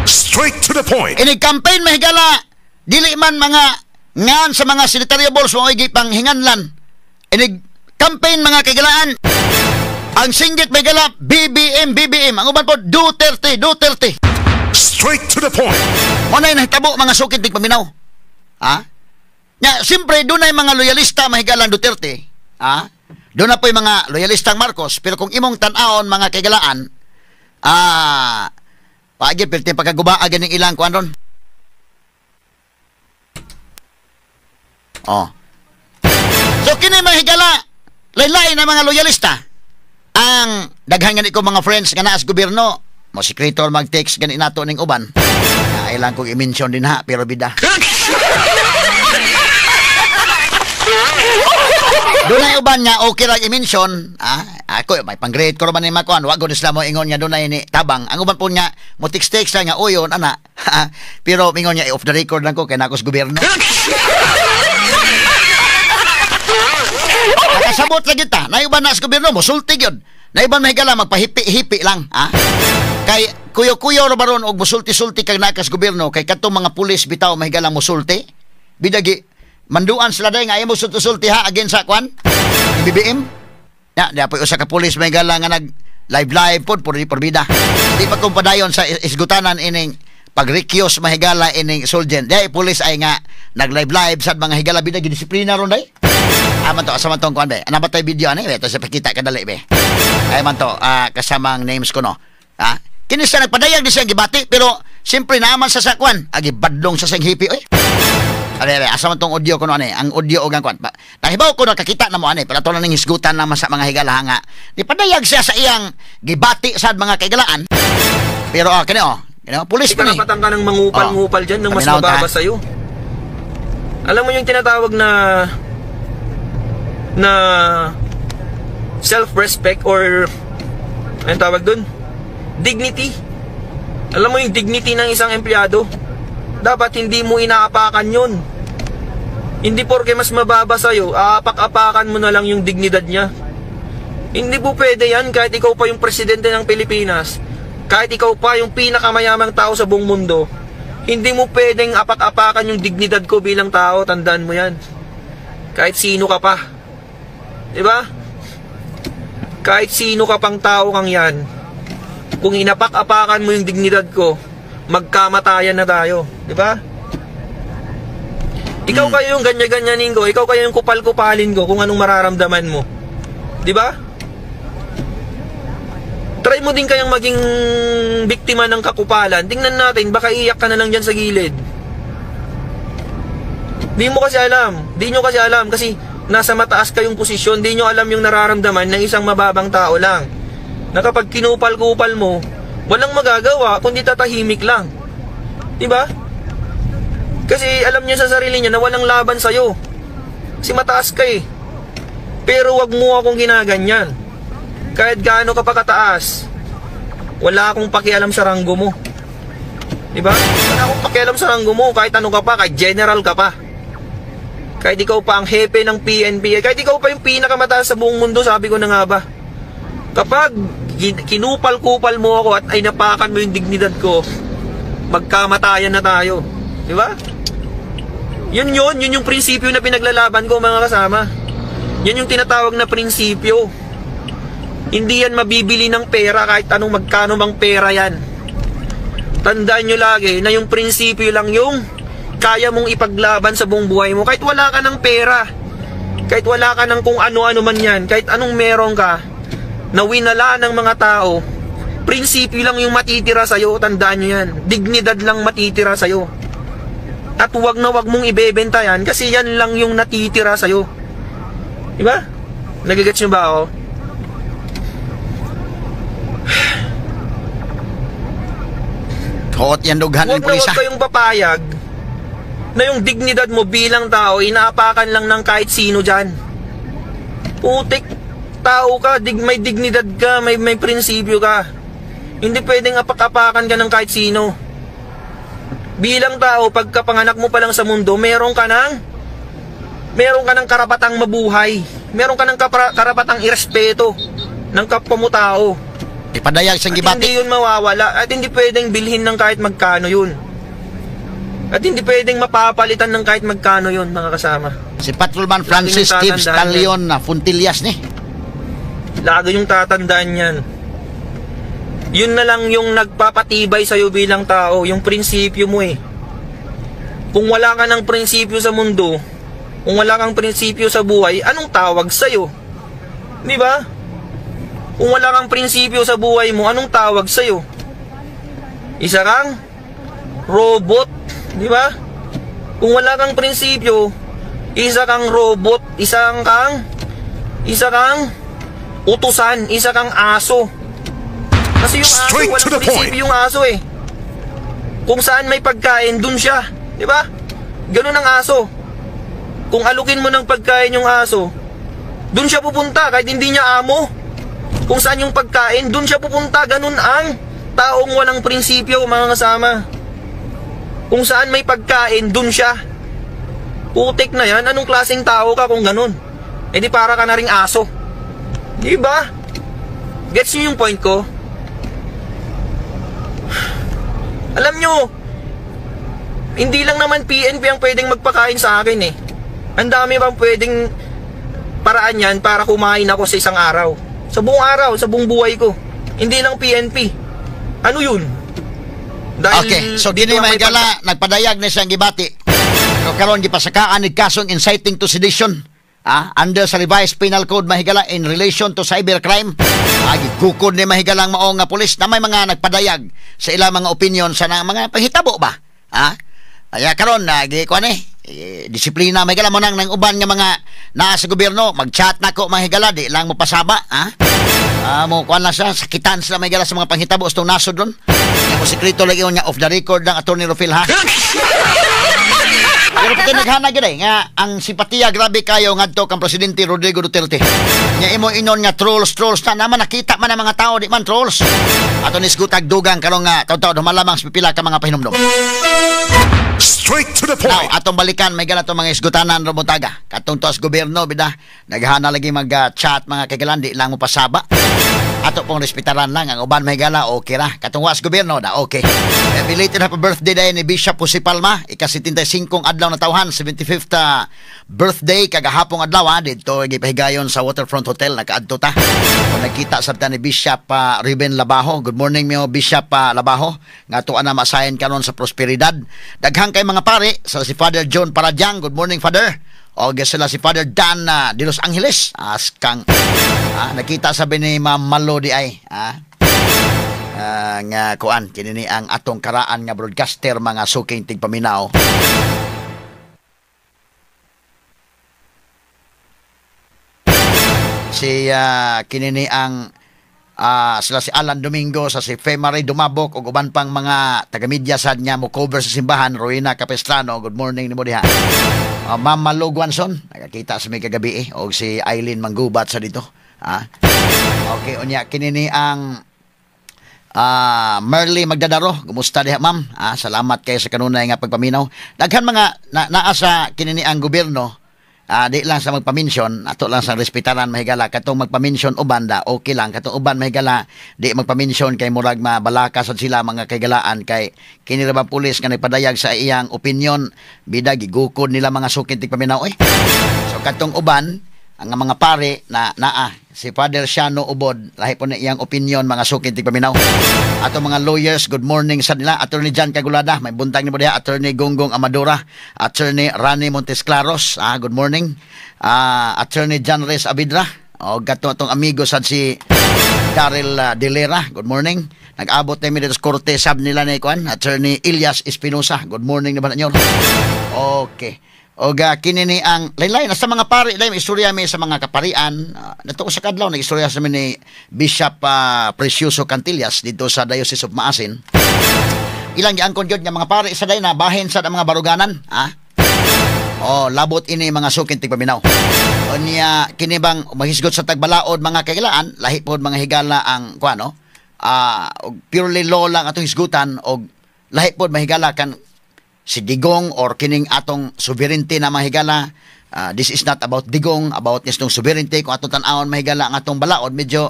Straight to the point. Ini campaign mahigala dili man mga ngan sa mga senatoriables mo igi pang hinganlan. Ini campaign mga kagalaan. Ang singgit mahigala BBM. Ang uban po Duterte. Straight to the point. Manay nahitabo mga sukit tig paminaw. Siyempre doon ay mga loyalista mahigalang Duterte. Doon na po yung mga loyalistang Marcos. Pero kung imong tan-aon mga kagalaan, paagid perti pagkagubaa ganing ilang kuan ron. So kini mahigala lain-lain na mga loyalista. Ang daghan gani ko mga friends nga naa sa gobyerno, mo sekretor mag-text gani nato ning uban. Ilang kong i-mention din ha, pero bida. Doon ay uban nga okay ra i-mention. Ako may pang-grade ko man ni makuan, wa gud sila mo ingon nga doon ay ni tabang. Ang uban po nga mo text lang nga uyon ana. Pero mingon niya off the record lang ko kay nako sa gobyerno. Nakasabot lagi ta. Naiban na sa gobyerno mo sulti gyud. Naiban mahigala magpahipi-hipi lang, Kay kuyo-kuyo ra baron og musulti-sulti kag nakas gobyerno kay kadtong mga pulis bitaw mahigala musulti. Bidagi manduan sila day nga imo sulti ha against sa kwan BBM. Dapat usa ka pulis may gala nga nag live pod por bida. Di pa kung padayon sa isgutanan ining pagrekyos mahigala ining soldier. Day pulis ay nga nag live sad mga higala bida disiplina ron day. Man to asama tong kwan be. Ana ba tay video ani be? To sa pakita kadali be. Ay man to kasamang names ko no. Kini sa nagpadayag di siya gibati pero siyempre naaman sa sakwan agi badlong sa sang hipi oy. Asa man tong audio ko no ani, ang audio og ang kwan. Nahibaw ko nakakita na mo ani, pero to lang ning hisgutan naman sa mga higala nga. Di padayag siya sa iyang gibati sad mga kaigalaan. Pero kani pulis pa ni. Karapatan ka ng mangupal-ngupal diyan ng mas mababa sa iyo. Alam mo yung tinatawag na self-respect or anong tawag doon? Dignity. Alam mo yung dignity ng isang empleyado? Dapat hindi mo inaapakan yun. Hindi porke mas mababa sa'yo, aapak-apakan mo na lang yung dignidad niya. Hindi po pwede yan kahit ikaw pa yung presidente ng Pilipinas, kahit ikaw pa yung pinakamayamang tao sa buong mundo. Hindi mo pwedeng apak-apakan yung dignidad ko bilang tao, tandaan mo yan. Kahit sino ka pa. Diba? Kahit sino ka pang tao kang yan, kung inapak-apakan mo yung dignidad ko, magkamatayan na tayo. Diba? Ikaw kayo yung ganyan-ganyanin ko, ikaw kayo yung kupal-kupalin ko kung anong mararamdaman mo. Diba? Try mo din kayang maging biktima ng kakupalan. Tingnan natin, baka iyak ka na lang dyan sa gilid. Di mo kasi alam. Di nyo kasi alam kasi nasa mataas kayong posisyon, di nyo alam yung nararamdaman ng isang mababang tao lang. Na kapag kinupal-kupal mo, walang magagawa kundi tatahimik lang. Diba? Kasi alam niya sa sarili niya na walang laban sa'yo. Kasi mataas ka eh. Pero wag mo akong ginaganyan. Kahit gaano ka pa kataas, wala akong pakialam sa ranggo mo. Diba? Wala akong pakialam sa ranggo mo. Kahit ano ka pa, kahit general ka pa. Kahit ikaw pa ang hepe ng PNP, kahit ikaw pa yung pinakamataas sa buong mundo, sabi ko na nga ba, kapag kinupal-kupal mo ako at ay napakan mo yung dignidad ko, magkamatayan na tayo. Diba? Yun yung prinsipyo na pinaglalaban ko mga kasama. Yan yung tinatawag na prinsipyo. Hindi yan mabibili ng pera kahit anong magkano mang pera yan. Tandaan nyo lagi na yung prinsipyo lang yung kaya mong ipaglaban sa buong buhay mo. Kahit wala ka ng pera, kahit wala ka ng kung ano-ano man yan, kahit anong meron ka, na winala ng mga tao, prinsipyo lang yung matitira sa'yo. Tandaan nyo yan. Dignidad lang matitira sa'yo. At wag na wag mong ibebenta yan kasi yan lang yung natitira sa'yo. Diba? Nagigets nyo ba ako? Hot yan dughan ng Huwag na pulis, huwag kayong papayag na yung dignidad mo bilang tao, inaapakan lang ng kahit sino dyan. Putik, tao ka, may dignidad ka, may prinsipyo ka. Hindi pwedeng apak-apakan ka ng kahit sino. Bilang tao, pagkapanganak mo pa lang sa mundo, meron ka ng karapatang mabuhay. Meron ka ng karapatang irespeto ng kapwa mo tao. Ipadayag sa At gibati. hindi yun mawawala. At hindi pwedeng bilhin ng kahit magkano yun. At hindi pwedeng mapapalitan ng kahit magkano yun, mga kasama. Si Patrolman Francis Lagi yung Steve tatandaan Stallion na Funtillas ni. Lagi yung tatandaan yan. Yun na lang yung nagpapatibay sa'yo bilang tao, yung prinsipyo mo eh. Kung wala ka ng prinsipyo sa mundo, kung wala kang prinsipyo sa buhay, anong tawag sa'yo? Di ba? Kung wala kang prinsipyo sa buhay mo, anong tawag sa'yo? Isa kang robot, di ba? Kung wala kang prinsipyo, isa kang robot, isa kang utusan, isa kang aso. Kasi yung aso, Straight to walang the point. prinsipyo yung aso eh. Kung saan may pagkain, dun siya, di ba? Ganun ang aso. Kung alukin mo ng pagkain yung aso, dun siya pupunta kahit hindi niya amo. Kung saan yung pagkain, dun siya pupunta. Ganun ang taong walang prinsipyo, mga kasama. Kung saan may pagkain, dun siya. Putik na yan. Anong klaseng tao ka kung ganun? Eh di para ka na ring aso. Di ba? Gets nyo yung point ko? Alam nyo, hindi lang naman PNP ang pwedeng magpakain sa akin eh. Ang dami bang pwedeng paraan yan para kumain ako sa isang araw. Sa buong araw, sa buong buhay ko. Hindi lang PNP. Ano yun? Dahil Okay, so di na yung mahigala, nagpadayag na siyang gibati. So karon gipasakaan ni kasong inciting to sedition. Under sa revised penal code mahigala in relation to cybercrime. Gikukod ni mahigalang mao nga pulis na may mga nagpadayag sa ilang mga opinion sa mga panghitabo ba? Kaya karon gikuan disiplina mahigala mo nang uban nga mga naa sa gobyerno mag-chat nako mahigala di lang mo pasaba mo kuan lang siya sakitan sila mahigala sa mga panghitabo sa nasod ron. Mo sekreto lagi niya off the record ng Attorney Rufil ha. Pero pati naghana gid nga ang simpatiya grabe kayo ngadto kang presidente Rodrigo Duterte. Nya imo inon nga trolls na naman nakita man ang mga tao di man trolls. Ato nisgutag dugang karon nga taw-taw malamang pipila ka mga pahinumdom. Straight to the Now, point. atong balikan may ganito mga isgutanan Romontaga. Katong tuas gobyerno bida naghana lagi mag-chat mga kagalandi lang mo pasaba. Ato pong respetaran lang ang uban may gala okay ra. Katong was gobyerno da okay. Belated happy birthday day ni Bishop Jose Palma, ika-75 adlaw na tawhan, 75th birthday kagahapong adlaw dito gipahigayon sa Waterfront Hotel nakaadto ta. Kung nakita sabta ni Bishop Ruben Labajo. Good morning mi Bishop Labajo. Nga tuan na masayan karon sa prosperidad. Daghang kay mga pare sa si Father John Paradyang. Good morning Father. O sila si Father Dan de Los Angeles. Askang nakita sabi ni Ma'am Malo di ay nga kuan kini ang atong karaan nga broadcaster mga suking tigpaminaw. Si kinini ang sila si Alan Domingo sa si Femari Dumabok ug uban pang mga taga-media sad niya mo cover sa simbahan. Roina Capistrano, good morning nimo diha. Ma'am Malo Guanson, nakakita sa may kagabi o si Eileen Manggubat sa dito. Okay, unya kinini ang Merly Magdadaro. Kumusta diha ma'am? Salamat kayo sa kanunay nga pagpaminaw. Daghan mga naa sa kinini ang gobyerno. Di lang sa magpaminsyon, ato lang sa respetaran mahigala katong magpaminsyon uban da okay lang, katong uban mahigala di magpaminsyon kay murag mabalaka sad sila mga kagalaan kay kini ra ba pulis nga nagpadayag sa iyang opinion bida gigukod nila mga sukit tig paminaw So katong uban ang mga pare na naa si Father Shano Ubod, lahi po na iyang opinion mga sukin tigpaminaw. Ato mga lawyers, good morning sa nila. Attorney Jan Cagulada, may buntag ni mo diha. Attorney Gonggong Amadora, Attorney Rani Montesclaros, good morning. Attorney John Reyes Abidra, o gato atong amigo sad si Daryl Delera, good morning. Nag-abot na mi dito sa korte sab nila ni kuan, Attorney Elias Espinosa, good morning na ba ninyo? Okay. O kini ni ang lain-lain sa mga pari, lain istorya mi sa mga kaparian. Nato sa kadlaw nag-istorya sa mi ni Bishop Precioso Cantillas dito sa Diocese of Maasin. Ilang giangkon gyud nga mga pari sa day na bahin sa mga baruganan, labot ini mga sukin tigpaminaw. O niya kini bang mahisgot sa tagbalaod mga kailaan, lahi pod mga higala ang kuano, purely law lang atong hisgutan og lahi pod mahigala kan si Digong or kining atong sovereignty na mahigala. This is not about Digong, about nitong sovereignty. Kung atong tan-awon mahigala ang atong balaod, medyo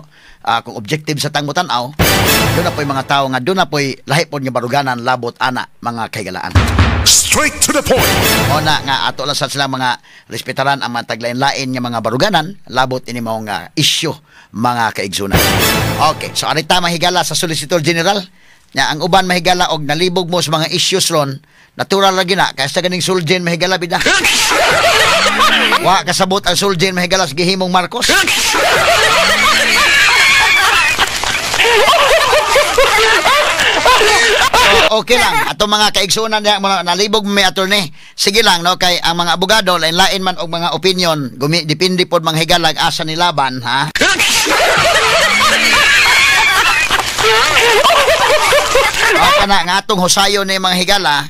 kung objective sa tangmo tan-aw, doon na po'y mga tao nga doon na po'y lahi po nga baruganan, labot ana mga kaigalaan. Straight to the point. O na nga ato lang sa sila mga respetaran ang mga taglain-lain nga mga baruganan, labot ini mao nga issue mga kaigsunan. Okay, so arita mahigala sa Solicitor General nya ang uban mahigala og nalibog mo sa mga issues ron. Natural lagi na, kaya sa ganing Suljen mahigala bida. Wa kasabot ang Suljen mahigala sa gihimong Marcos. Okay lang, ato mga kaigsunan niya, mga nalibog may attorney. Sige lang, no, kay ang mga abogado, lain-lain man og mga opinion, depende pod mga higalag asa ni laban, ha? O kana nga atong husayon ni mga higala,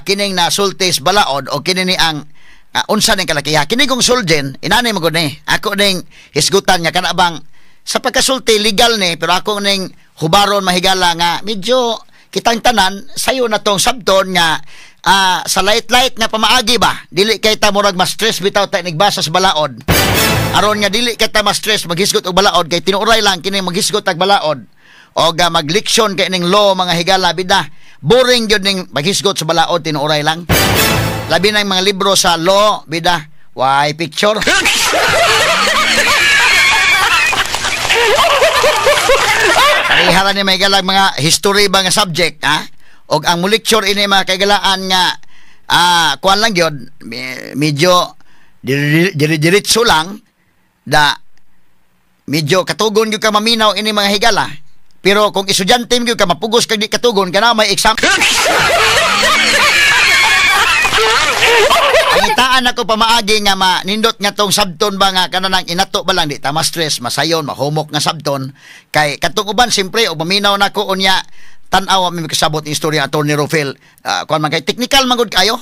kining na sultis balaod o kini ni ang unsa ning kalakiha kini kong suljen inani mo gud ni ako ning hisgutan nga kana bang sa pagkasulti legal ni pero ako ning hubaron mahigala nga medyo kitang tanan sayo na tong sabton nga sa light nga pamaagi ba dili kay ta murag mas stress bitaw ta nagbasa sa balaod aron nga dili kay ta mas stress maghisgot og balaod kay tinuray lang kini maghisgot og balaod o magliksyon kay ning law mga higala bida. Boring yun ning maghisgot sa balaod, tinuray lang. Labi na yung mga libro sa law, bida, why picture? Pariharan ni may galang mga history ba nga subject, ha? O ang mulikture ini mga kagalaan nga, kuan lang yun, medyo diretso lang, medyo katugon yung ka maminaw ini mga higala. Pero kung estudyante mo ka mapugos kag di katugon kana may exam. Pangitaan ako pamaagi nga manindot nga tong sabton ba nga kanang inato ba lang di ta ma-stress, masayon, mahumok nga sabton kay katong uban simpre og maminaw nako unya tan-aw mi kasabot ni istorya Attorney Rufil. Kuan man kay technical man gud kayo.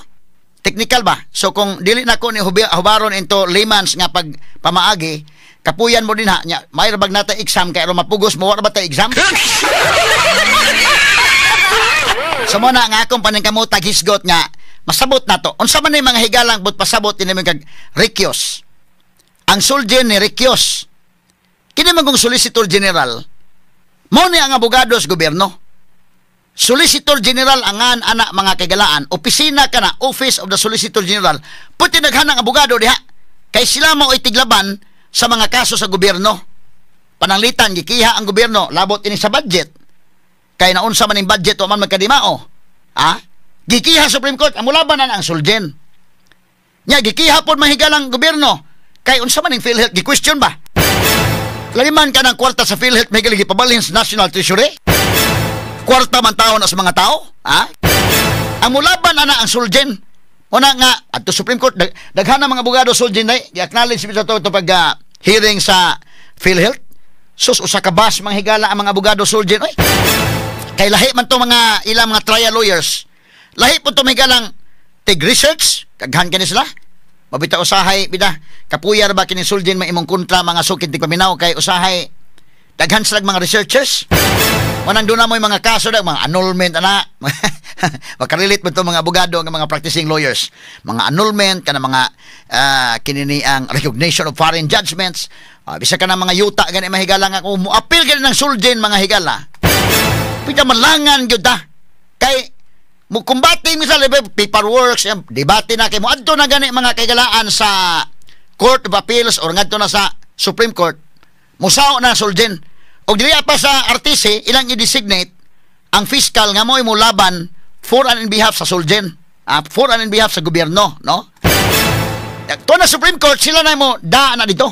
Technical ba? So kung dili nako ni hubaron into layman's nga pag pamaagi kapuyan mo din ha, may rabag nata exam kaya ro mapugos mo wala ba ta exam? So mo na nga akong paningkamutag hisgot nga masabot na to. Unsa man ni mga higalang but pasabot din namin kag Rikyos. Ang suljen ni Rikyos. Kini man kong Solicitor General. Mo ni ang abogado sa gobyerno. Solicitor General angan anak mga kagalaan, opisina kana Office of the Solicitor General. Puti naghanang abogado diha. Kay sila mo itiglaban sa mga kaso sa gobyerno. Pananglitan gikiha ang gobyerno labot ini sa budget. Kay naunsa man ning budget o man magkadimao. Gikiha Supreme Court ang mulabanan ang suljen. Nya gikiha pod mahigalang gobyerno. Kay unsa man ning PhilHealth gi-question ba? Laliman ka ng kwarta sa PhilHealth may galigi pabalhin sa National Treasury? Kwarta man taon sa mga tao? Ang mulaban ana ang suljen. Una nga, at to Supreme Court, daghan na mga abogado suljen na, i-acknowledge sa ito pag hearing sa PhilHealth. Sus, usa ka bas, mga higala ang mga abogado suljen. Oy, kay lahi man to mga ilang mga trial lawyers. Lahi po to mga higalang tig-research, kaghan ka sila. Mabita usahay, bida, kapuyar ba kini suljen may imong kontra mga sukit tigpaminaw, kay usahay, daghan sila mga researchers. Manang doon na mo yung mga kaso na, mga annulment, makarelate mo ito mga abogado, mga practicing lawyers. Mga annulment, kana mga kinini ang recognition of foreign judgments. Bisa ka na mga yuta, gani mahigala nga, kung muapil gani ng suljen, mga higala. Pita malangan, yun ta. Kay, kumbati, misal, paperworks, debate na, kay mo adto na gani mga kaigalaan sa Court of Appeals or ngadto na sa Supreme Court, musao na Sulgen. Og dili pa sa RTC ilang i-designate ang fiscal nga mo'y mulaban for and in behalf sa Sulgen, for and in behalf sa gobyerno, no? To na Supreme Court sila na mo daan na dito.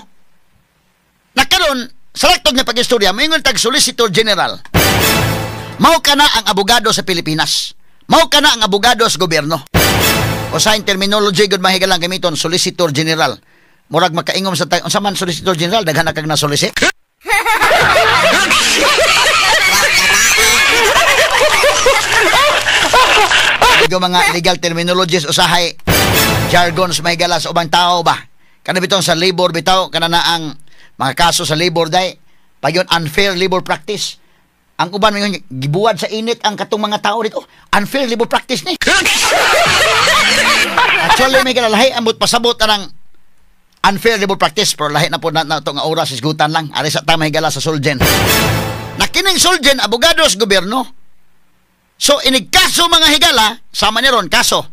Nakaron sa laktod nga pag-istorya, moingon tag Solicitor General. Mao kana ang abogado sa Pilipinas. Mao kana ang abogado sa gobyerno. O sa terminology gud mahigalang gamiton Solicitor General. Murag makaingom sa unsa man Solicitor General daghan na kag na solicit. Ito mga legal terminologies usahay jargons mahigala sa ubang tao ba. Kana bitong sa labor bitaw kana na ang mga kaso sa labor day pagyon unfair labor practice. Ang uban mo gibuwad sa init ang katong mga tao dito. Unfair labor practice ni. Actually may kalalahi ambot pasabot anang unfair labor practice pero lahi na po na ito nga oras isgutan lang. Ari sa tama higala sa Sulgen. Nakining Sulgen abogado sa gobyerno. So inigkaso mga higala sama ni ron kaso.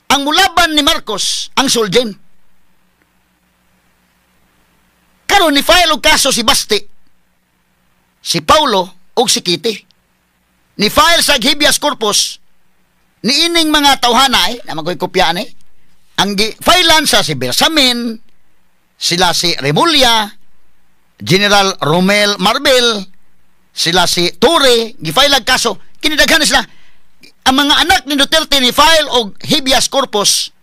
Ang mulaban ni Marcos ang Sulgen. Karon ni file og kaso si Basti, si Paulo ug si Kitty. Ni file sa habeas corpus ni ining mga tawhanay na magoy kopyaan ang filean sa si Bersamin, sila si Remulla, General Romel Marbel, sila si Torre, gifile ang kaso, kinidaghan sila. Ang mga anak ni Duterte ni file og habeas corpus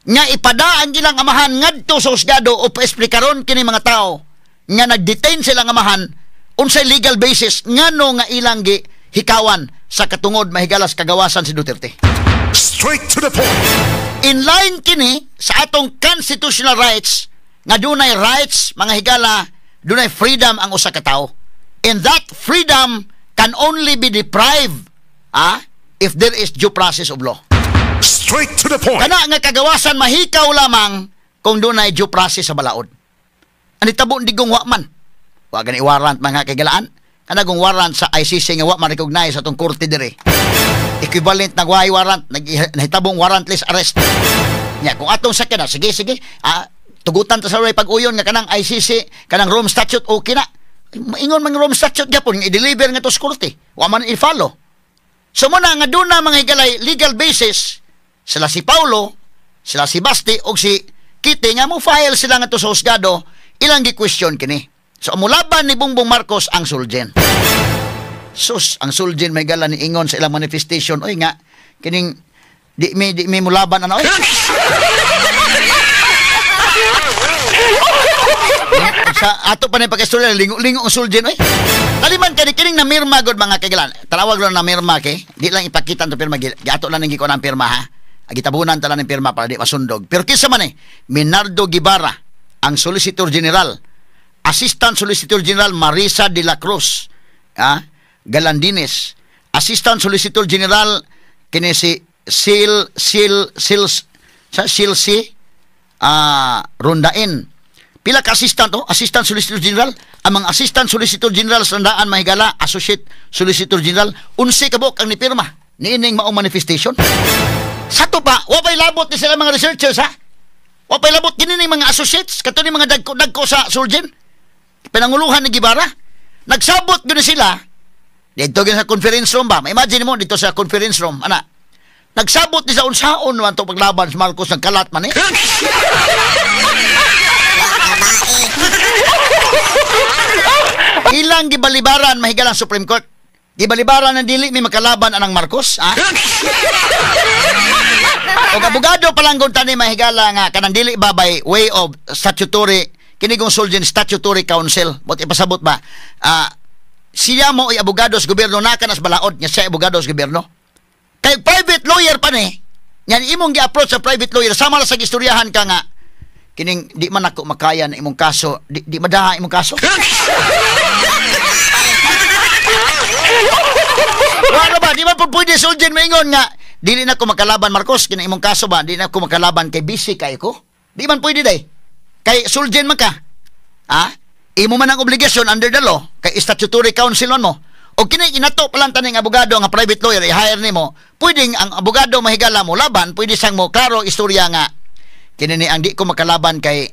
nga ipadaan ilang amahan ngadto sa husgado o paesplikaron kini mga tao nga nagdetain sila ng amahan unsay legal basis ngano nga ilang hikawan sa katungod mahigalas kagawasan si Duterte. Straight to the point. In line kini sa atong constitutional rights nga dunay rights mga higala, dunay freedom ang usa ka tawo. And that freedom can only be deprived if there is due process of law. Straight to the point. Kana nga kagawasan mahikaw lamang kung dunay due process sa balaod. Ani tabo digong wa man. Wa gani warrant mga kagalaan. Kana gong warrant sa ICC nga wa man recognize atong korte dire. Equivalent na way warrant, nahitabong warrantless arrest. Nya kung atong sakyan sige tugutan ta sa way pag-uyon nga kanang ICC, kanang Rome Statute okay na. Maingon man Rome Statute gyapon i-deliver nga to sa korte. Wa man i-follow. So muna nga doon na mga higalay legal basis sila si Paulo, sila si Basti o si Kitty nga mo file sila nga to sa husgado ilang gi-question kini. So mulaban ni Bongbong Marcos ang Sulgen. Sus, ang Sulgen may gala ni ingon sa ilang manifestation oy nga kining di may mulaban ano oy. Sa ato pa na pag-istorya lingo ang Sulgen oy. Taliman kani kining namirma god mga kaigalan. Tarawag lang na mirma kay di lang ipakita to pirma giato lang ning gikuan ang pirma ha. Agitabunan tala ng pirma para di masundog. Pero kinsa man Minardo Guevara ang Solicitor General, Assistant Solicitor General Marisa de la Cruz, Galandines, Assistant Solicitor General kini si Silsi Rondain. Pila ka assistant Assistant Solicitor General, ang mga Assistant Solicitor General sa Ndaan mahigala, Associate Solicitor General, 11 kabok ang nipirma niining maong manifestation. Sato pa, wapay labot ni sila mga researchers ha. Wapay labot kini ning mga associates kato ni mga dagko sa Sulgen. Pinanguluhan ni Guevara. Nagsabot gyud sila dito sa conference room ba. Imagine mo dito sa conference room ana. Nagsabot ni sa unsaon man to paglaban sa Marcos ng kalat man Ilang gibalibaran mahigalang Supreme Court. Gibalibaran na dili may makalaban anang Marcos, O abogado palang tani mahigala nga kanang dili ba by way of statutory kinigong Sulgen Statutory Council. Bot ipasabot ba? Siya mo ay abogado sa gobyerno nakanas balaod niya siya abogado sa gobyerno. Kay private lawyer pa ni. Yan imong gi-approach sa private lawyer sama sa istoryahan ka nga kining di man ako makaya na imong kaso, di madaha imong kaso. Wala ba? Di ba po pwede Sulgen maingon nga dili na ko makalaban Marcos kina imong kaso ba? Di na ko makalaban kay busy kay ko? Di man pwede day. Kay Sulgen man ka. Imo man ang obligasyon under the law kay statutory council man mo. O kini inato pa lang taning abogado nga private lawyer i-hire nimo, pwedeng ang abogado mahigala mo laban, pwede sang mo klaro istorya nga kini ni ang di ko makalaban kay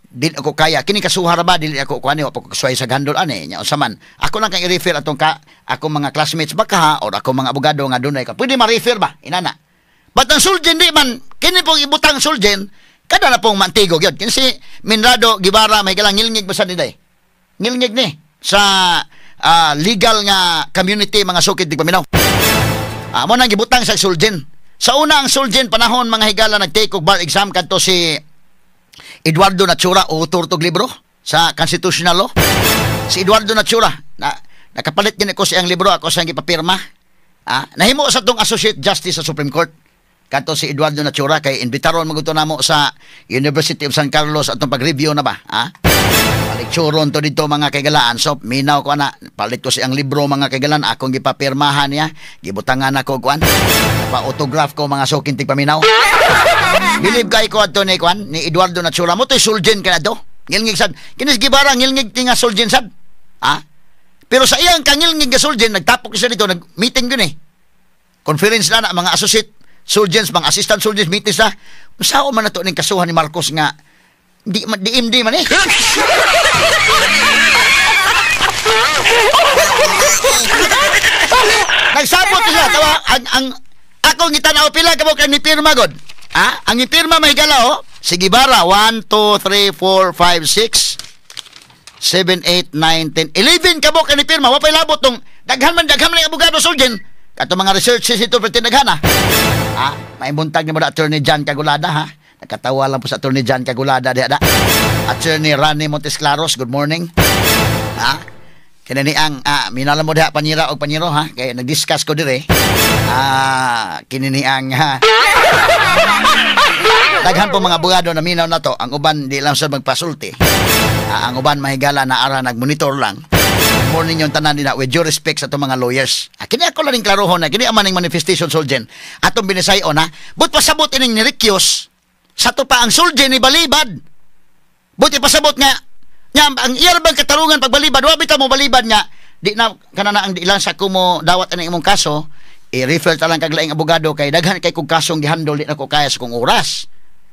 di ako kaya kini kasuhara ba dili ako kuani wa ko kasuway sa gandol ani nya usaman ako lang kay i-refer atong ako mga classmates ba ka or ako mga abogado nga dunay ka pwede ma-refer ba inana but ang suljen di man kini pong ibutang suljen kada na pong mantigo gyud kini si Minrado Guevara may galang ngilngig ba sa diday ngilngig ni sa legal nga community mga sukid di paminaw mo nang gibutang sa suljen sa una ang suljen panahon mga higala nag-take og bar exam kadto si Eduardo Natura, author tog libro sa constitutional law. Si Eduardo Natura, nakapalit din ako siyang libro, ako siyang ipapirma. Nahimo sa tong Associate Justice sa Supreme Court. Kanto si Eduardo Natura, kay imbitaron maguto namo sa University of San Carlos atong pag-review na ba? Paliksuron to dito mga kaigalaan. So, minaw ko na, palit ko siyang libro mga kaigalaan, akong gipapirmahan niya, gibutangan ako kuan, pa-autograph ko mga sukintig paminaw. Believe kay ko ato ni kuan ni Eduardo Natura mo toy suljen kana do. Ngilngig sad. Kinis Guevara ngilngig tinga suljen sad. Pero sa iyang kangilngig nga suljen nagtapok siya dito nag-meeting gyud Conference na mga associate surgeons, mga assistant surgeons meeting sa. Usaw man nato ning kasuhan ni Marcos nga di man Nagsabot siya tawa ang akong gitanaw pila kamo kay ni pirma god. Ang ipirma may gala si Guevara 1, 2, 3, 4, 5, 6 7, 8, 9, 10 11 kamo ka ni pirma wapay labot tong daghan man ang abogado suljen kato mga researches ito pero tinaghan may buntag ni mo da Attorney John Cagulada nakatawa lang po sa Attorney John Cagulada diha Attorney Rani Montesclaros good morning kinani ang minala mo diha panyira og panyiro kay nag-discuss ko dire kinini ang daghan po mga abogado na minaw na to ang uban di lang sa magpasulti ang uban mahigala na ara nagmonitor lang morning yung tanan nila with due respect sa itong mga lawyers kini ako lang klarohon na kini amaning manifestation suljen atong binisayon but pasabot ining ni Rikyos sa to pa ang suljen ni balibad buti pasabot nga ang iyarbang katarungan pagbalibad wa bitaw mo balibad nga di na kanana ang di lang sa kumo dawat ani imong kaso i-refer ta lang kag laing abogado kay daghan kay kog kasong gihandle di na ko kaya sa kong oras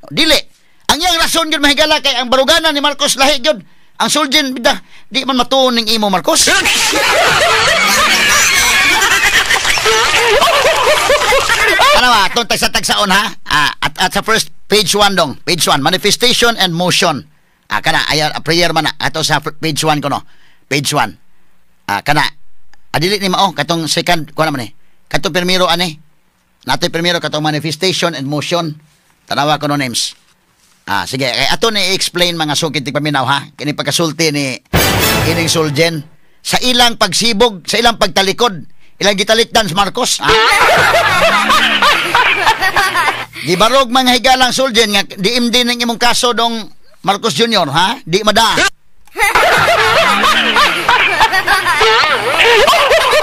dili ang iyang rason gyud mahigala kay ang baruganan ni Marcos lahi gyud ang suljen bida di man matuon ning imo Marcos ano ba tong tagsa-tagsaon at sa first page 1 dong page 1 manifestation and motion kana ayan prayer man ato sa page 1 ko no page 1 kana adili ni mao katong second ko naman katong primero nato primero katong manifestation and motion tanawa ko no names sige kay ato ni explain mga sukid paminaw kini pagkasulti ni ining suljen sa ilang pagsibog sa ilang pagtalikod ilang gitalikdan sa Marcos gibarog mga higalang suljen nga diimdi ning imong kaso dong Marcos Jr. Di mada.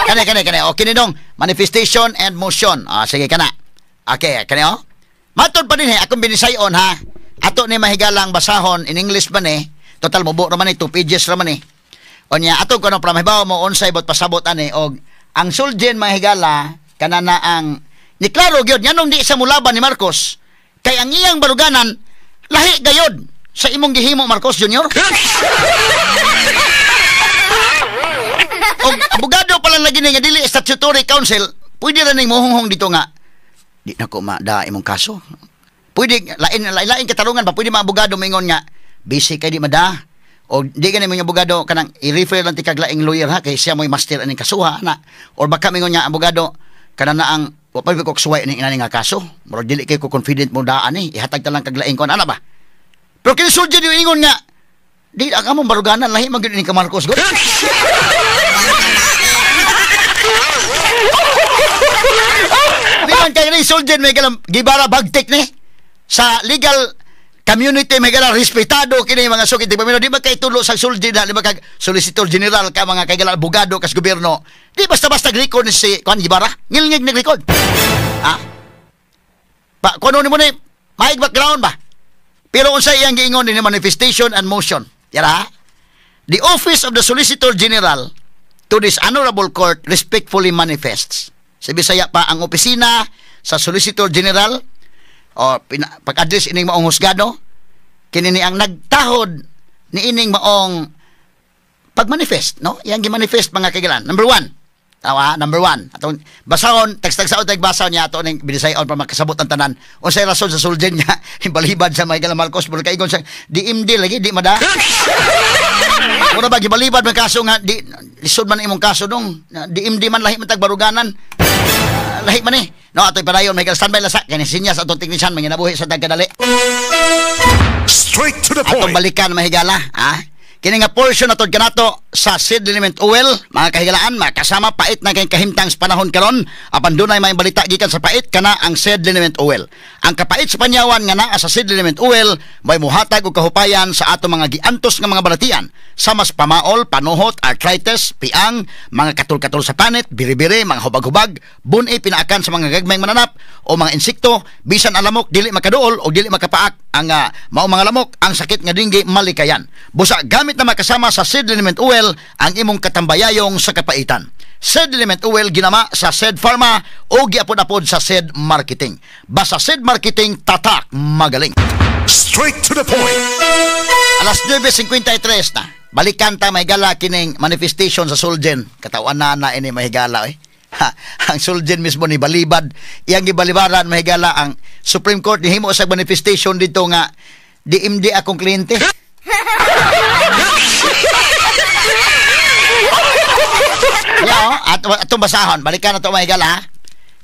Kani. O, kini dong. Manifestation and motion. Sige, kana. Okay, kani o. Matod pa din akong binisayon Ato ni mahigalang basahon in English man Total mo raman 2 pages raman O niya, ato ko no, pramahibaw mo onsay bot pasabot og ang suljen mahigala kanana ang ni klaro gyud nganong di sa mulaban ni Marcos kay ang iyang baruganan lahi gayod sa imong gihimo Marcos Jr. Og abogado pala lagi nga dili statutory counsel, pwede ra ning mohonghong dito nga di na ko mada imong kaso. Pwede lain katarungan pa pwede mga abogado moingon nga busy kay di mada. O di gani mga abogado kanang i-refer lang ti kag laing lawyer kay siya mo'y master aning kasuha or baka moingon nga abogado kanana ang wa pa ko suway ning inani nga kaso. Murag dili kay ko confident mo daan ihatag ta lang kag laing kon ana ba. Pero kinisuljan yung ingon nga, di ang among baruganan, lahi mag-yun ka Marcos. Di man kayo kinisuljan, may galang Guevara bagtik sa legal community, may galang respetado, kini mga sukit. Di ba kayo tulo sa suljan di ba kag solicitor general ka, mga kagalang abogado, kas gobyerno. Di basta-basta record ni si Guevara. Ngilngig nag-record. Kung ano mo maig background ba? Pero unsay iyang giingon ni manifestation and motion. Yara, the office of the Solicitor General to this honorable court respectfully manifests. Sa Bisaya pa ang opisina sa Solicitor General o pag-address ining maong husgado, kini ni ang nagtahod ni ining maong pag-manifest, no? Yang gi-manifest mga kaigalan. Number 1. Tawa, number 1. Atong basahon, text-textaon tayong basaw niya ato ning binisayon para makasabot ang tanan. Unsay rason sa sulden niya balibad sa mga kaigalan Marcos pero kaigon sa DMD lagi di mada. Ora ba gibalibad man kaso nga di lisod man imong kaso dong. DMD man lahi man tag baruganan. Lahi man No, ato'y padayon may standby lasa kani sinyas atong technician manginabuhi sa dagkadali. Straight to the point. Atong balikan mahigala, ha? Kini nga portion natod kanato sa seed element oil, mga kahigalaan, makasama pait na kay kahimtang sa panahon karon, apan dunay may balita gikan sa pait kana ang seed element oil. Ang kapait sa panyawan nga naa sa seed element oil may muhatag og kahupayan sa ato mga giantos nga mga balatian, sama sa pamaol, panuhot, arthritis, piang, mga katul-katul sa panit, biri-biri, mga hubag-hubag, buni pinaakan sa mga gagmayng mananap o mga insekto, bisan ang lamok dili makaduol o dili makapaak ang mao mga lamok ang sakit nga dinggi malikayan. Busa gamit na makasama sa seed element oil ang imong katambayayong sa kapaitan. Seed element oil ginama sa Seed Pharma o giapod-apod sa Seed Marketing. Basta Seed Marketing, tatak magaling. Straight to the point. Alas 9:53 na. Balikan ta mahigala kining manifestation sa Sulgen. Katawan na ini mahigala ang Sulgen mismo ni balibad. Iyang gibalibaran mahigala ang Supreme Court nihimo sa manifestation dito nga DMD akong kliyente. At atong basahon, balikan na ito mahigala.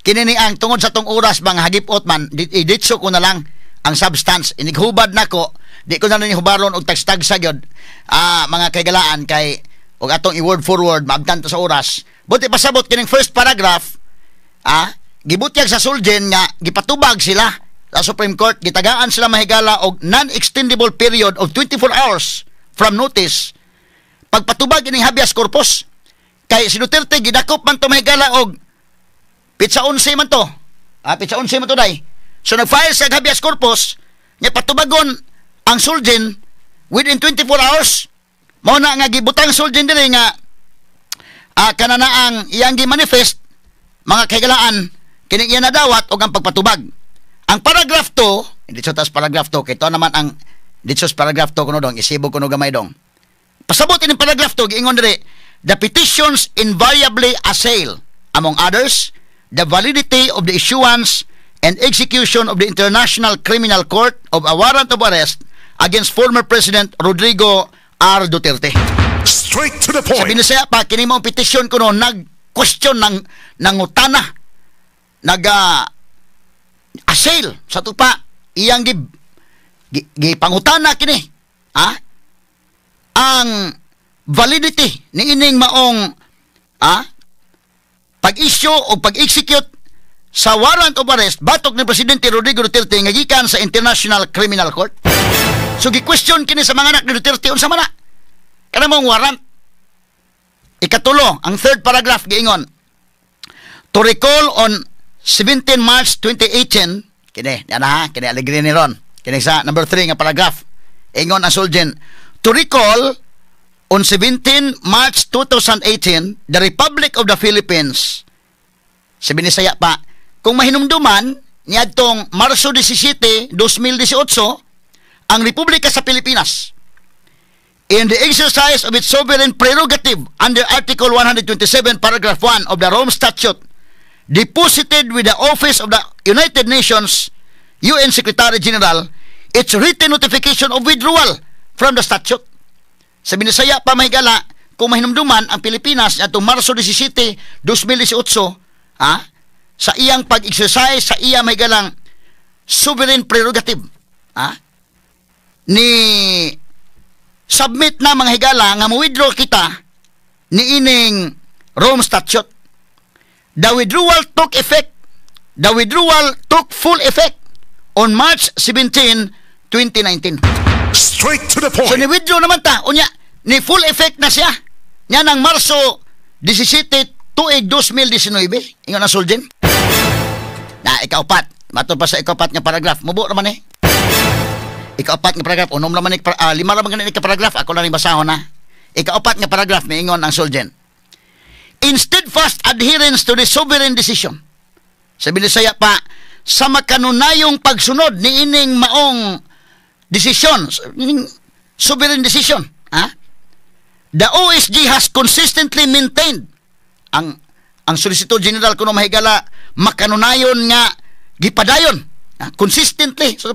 Kinini ang tungod sa tong oras mga hagipot man, iditso ko na lang ang substance. Inighubad na ko, di ko na hubaron og tagstag sa gyud. Mga kaigalaan kay og atong i-word for word, maabtan to sa oras. Buti pasabot kining first paragraph, gibutyag sa Sulgen nga gipatubag sila sa Supreme Court, gitagaan sila mahigala og non-extendable period of 24 hours from notice pagpatubag ining habeas corpus. Kay si Duterte gidakop man to mahigala og pitsa 11 man to. Pitsa 11 man to day. So nag-file sa habeas corpus nya patubagon ang Sulgen within 24 hours. Mao na nga gibutang Sulgen diri nga kanana ang iyang gi-manifest mga kaigalaan kini iya nadawat og ang pagpatubag. Ang paragraph 2, dito sa paragraph 2 kay to naman ang dito sa paragraph 2 kuno dong isibog kuno gamay dong. Pasabot ini paragraph 2 giingon diri, the petitions invariably assail, among others, the validity of the issuance and execution of the International Criminal Court of a warrant of arrest against former President Rodrigo R. Duterte. Straight to the point. Sabi na siya pa, kini mong petition ko no, nag-question ng utana, assail sa tupa, iyang gipangutana kini, ang validity ni ining maong pag-issue o pag-execute sa warrant of arrest batok ni Presidente Rodrigo Duterte nga gikan sa International Criminal Court. So gi-question kini sa mga anak ni Duterte unsa man na kana mong warrant. Ikatulo, ang third paragraph giingon, to recall on 17 March 2018 kini kini alegre ni ron kini sa number 3 nga paragraph ingon ang Sulgen, to recall on 17 March 2018, the Republic of the Philippines, sabi ni saya pa, kung mahinumduman, niadtong Marso 17, 2018, ang Republika sa Pilipinas, in the exercise of its sovereign prerogative under Article 127, Paragraph 1 of the Rome Statute, deposited with the Office of the United Nations UN Secretary General its written notification of withdrawal from the statute. Sabi ni saya pa mahigala, kung mahinumduman ang Pilipinas atong Marso 17, 2018, sa iyang pag-exercise, sa iyang mahigalang sovereign prerogative, ni submit na mga higala nga mo-withdraw kita ni ining Rome Statute. The withdrawal took full effect on March 17, 2019. Straight to the point. So ni-withdraw naman ta, unya, ni full effect na siya. Yan ang Marso 17, tuig 2019. Ingon na Sulgen. Ikaupat. Matod pa sa ikaupat nga paragraph. Mubo naman Ikaupat nga paragraph. Unom naman lima naman nga paragraph. Ako lang basahon na. Ikaupat nga paragraph. May ingon ang Sulgen. In steadfast adherence to the sovereign decision. Sabi ni saya pa, sa makanunayong pagsunod ni ining maong desisyon, ining sovereign decision. The OSG has consistently maintained ang Solicitor General kuno mahigala makanunayon nga gipadayon consistently, so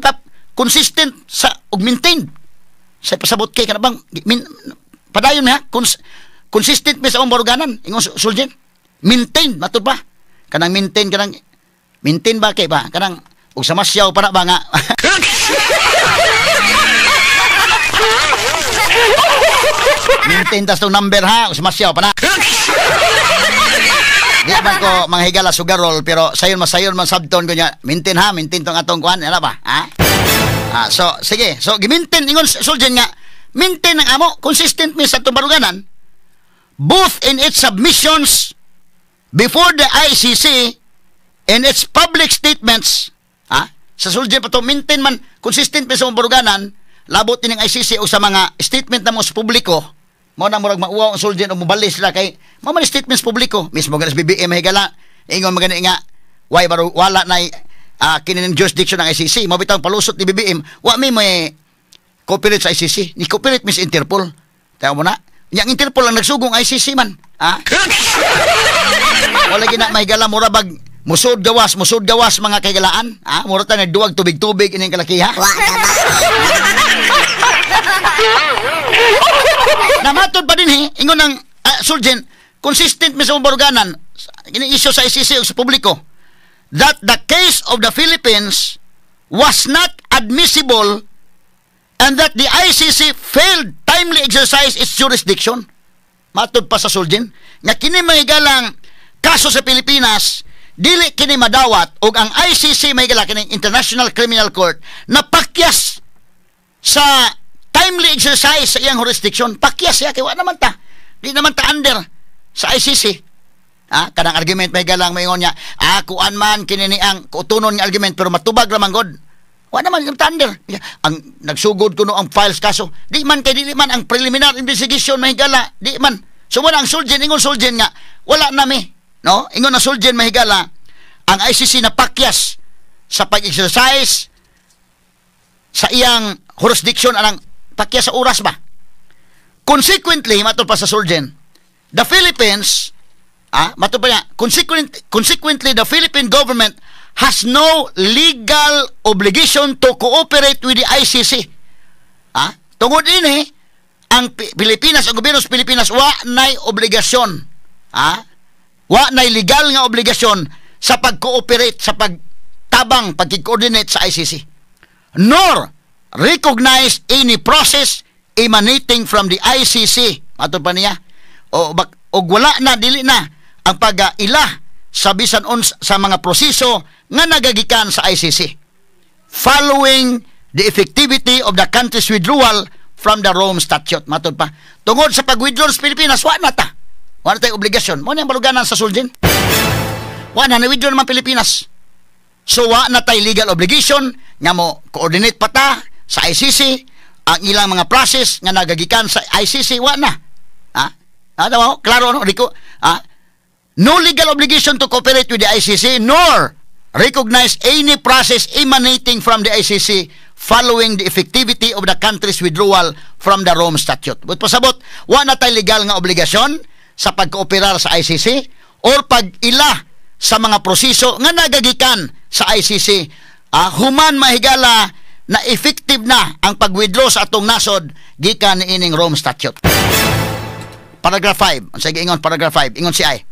consistent sa ug maintained sa pasabot kay kanabang padayon ha consistent mi sa umbaruganan ingon Suljen maintained matud ba kanang maintain ba kay ba kanang ug sa masyaw para ba nga maintain tas tong number ha ug sa masyaw pa na di man ko mga higala sugarol pero sayon man sabton ko niya maintain tong atong kuan ana ba so sige so gi-maintain ingon Suljen nga maintain ang amo consistent mi sa tubaruganan both in its submissions before the ICC and its public statements sa Suljen pa to maintain man consistent mi sa tubaruganan labot ining ICC o sa mga statement na mo sa publiko mo na murag mauwaw ang Suljen o mubalis sila kay mga statements publiko mismo ganas BBM mahigala ingon magani nga wala na kinining jurisdiction ng ICC mo bitang palusot ni BBM wa may cooperate sa ICC ni cooperate mis Interpol tayo mo na yang Interpol ang nagsugong ICC man wala gina mahigala mura bag musod gawas mga kaigalaan mura ta nagduwag tubig ining kalakiha namatod pa din ingon ng Suljen consistent mi sa umbaruganan ini-issue sa ICC o sa publiko that the case of the Philippines was not admissible and that the ICC failed timely exercise its jurisdiction. Matod pa sa Suljen nga kini mahigalang kaso sa Pilipinas dili kini madawat og ang ICC mahigala kining International Criminal Court na pakyas sa timely exercise sa iyang jurisdiction. Pakyas siya kay wa naman ta di naman ta under sa ICC. Kanang argument may galang mayon niya kuan man kini ni ang kutunon nga argument pero matubag ra man god wa naman yung thunder ang nagsugod kuno ang files kaso di man ang preliminary investigation mahigala di man so mo ang Suljen ingon Suljen nga wala nami no ingon na Suljen mahigala ang ICC na pakyas sa pag-exercise sa iyang jurisdiction anang pakyas sa oras ba consequently matod pa sa Suljen the Philippines consequently, the Philippine government has no legal obligation to cooperate with the ICC. Tungod ini, ang Pilipinas, ang gobyerno sa Pilipinas, wa nay obligasyon. Wa nay legal nga obligasyon sa pag-cooperate, sa pagtabang, pag-coordinate sa ICC. Nor recognize any process emanating from the ICC. Matod pa niya. O wala na, dili na ang pag-ila sa bisan sa mga proseso nga nagagikan sa ICC following the effectivity of the country's withdrawal from the Rome Statute. Matod pa tungod sa pag-withdraw sa Pilipinas wa na tayo obligasyon mo nang baluganan sa Suljen wa na withdraw naman Pilipinas so wa na tayo legal obligation nga mo coordinate pa ta sa ICC ang ilang mga process nga nagagikan sa ICC wa na klaro no Rico no legal obligation to cooperate with the ICC nor recognize any process emanating from the ICC following the effectivity of the country's withdrawal from the Rome Statute. But pasabot, wa na tayo legal nga obligasyon sa pag-kooperar sa ICC or pag-ila sa mga proseso nga nagagikan sa ICC human mahigala na effective na ang pag-withdraw sa atong nasod gikan ni ining Rome Statute. Paragraph 5. Sige ingon paragraph 5. Ingon si I.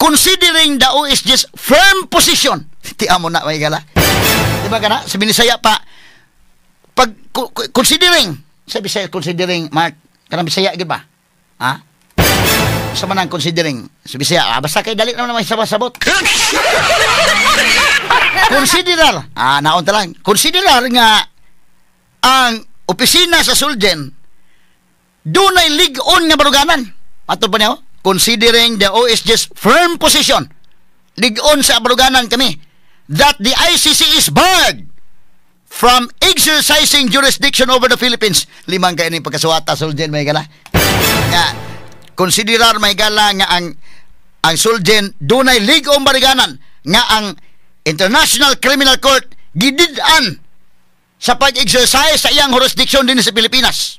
Considering the OSG's firm position. Tiamo na mahigala. Diba ka na? Sa Binisaya pa. Considering. Sa Bisaya considering. Mark. Kanang Bisaya gid ba? Sa manang considering. Sa Bisaya. Basta kay dali naman may sabot. Considerar. Naon ta lang. Considerar nga ang opisina sa Suljen dunay lig-on nga baruganan. Ato pa niyo? Considering the OSG's firm position, lig-on sa baruganan kami, that the ICC is barred from exercising jurisdiction over the Philippines. Limang kayo ni pagkasuwata, Suljen, may gala. Considerar may gala nga ang Suljen dunay lig-on baruganan nga ang International Criminal Court gidid-an sa pag-exercise sa iyang jurisdiction din sa Pilipinas.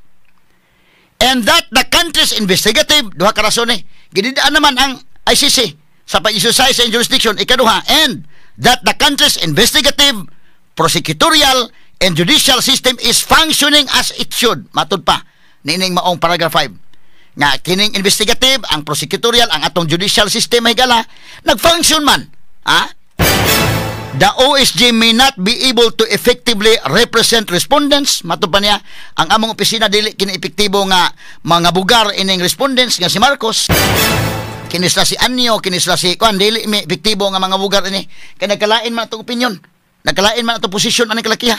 And that the country's investigative, duha ka rason gidid-an naman ang ICC sa pag-exercise sa iyang jurisdiction, ikaduha, and that the country's investigative, prosecutorial, and judicial system is functioning as it should. Matud pa, nining maong paragraph 5. Nga, kining investigative, ang prosecutorial, ang atong judicial system, higala, nag-function man. Ha? The OSG may not be able to effectively represent respondents. Matud pa niya, ang among opisina dili kini-epektibo nga mga bugar ining respondents nga si Marcos. Kinisla si Anyo, kinisla si Kwan, dili may epektibo nga mga bugar ini. Kaya nagkalain man itong opinion. Nagkalain man itong posisyon anong kalakiha.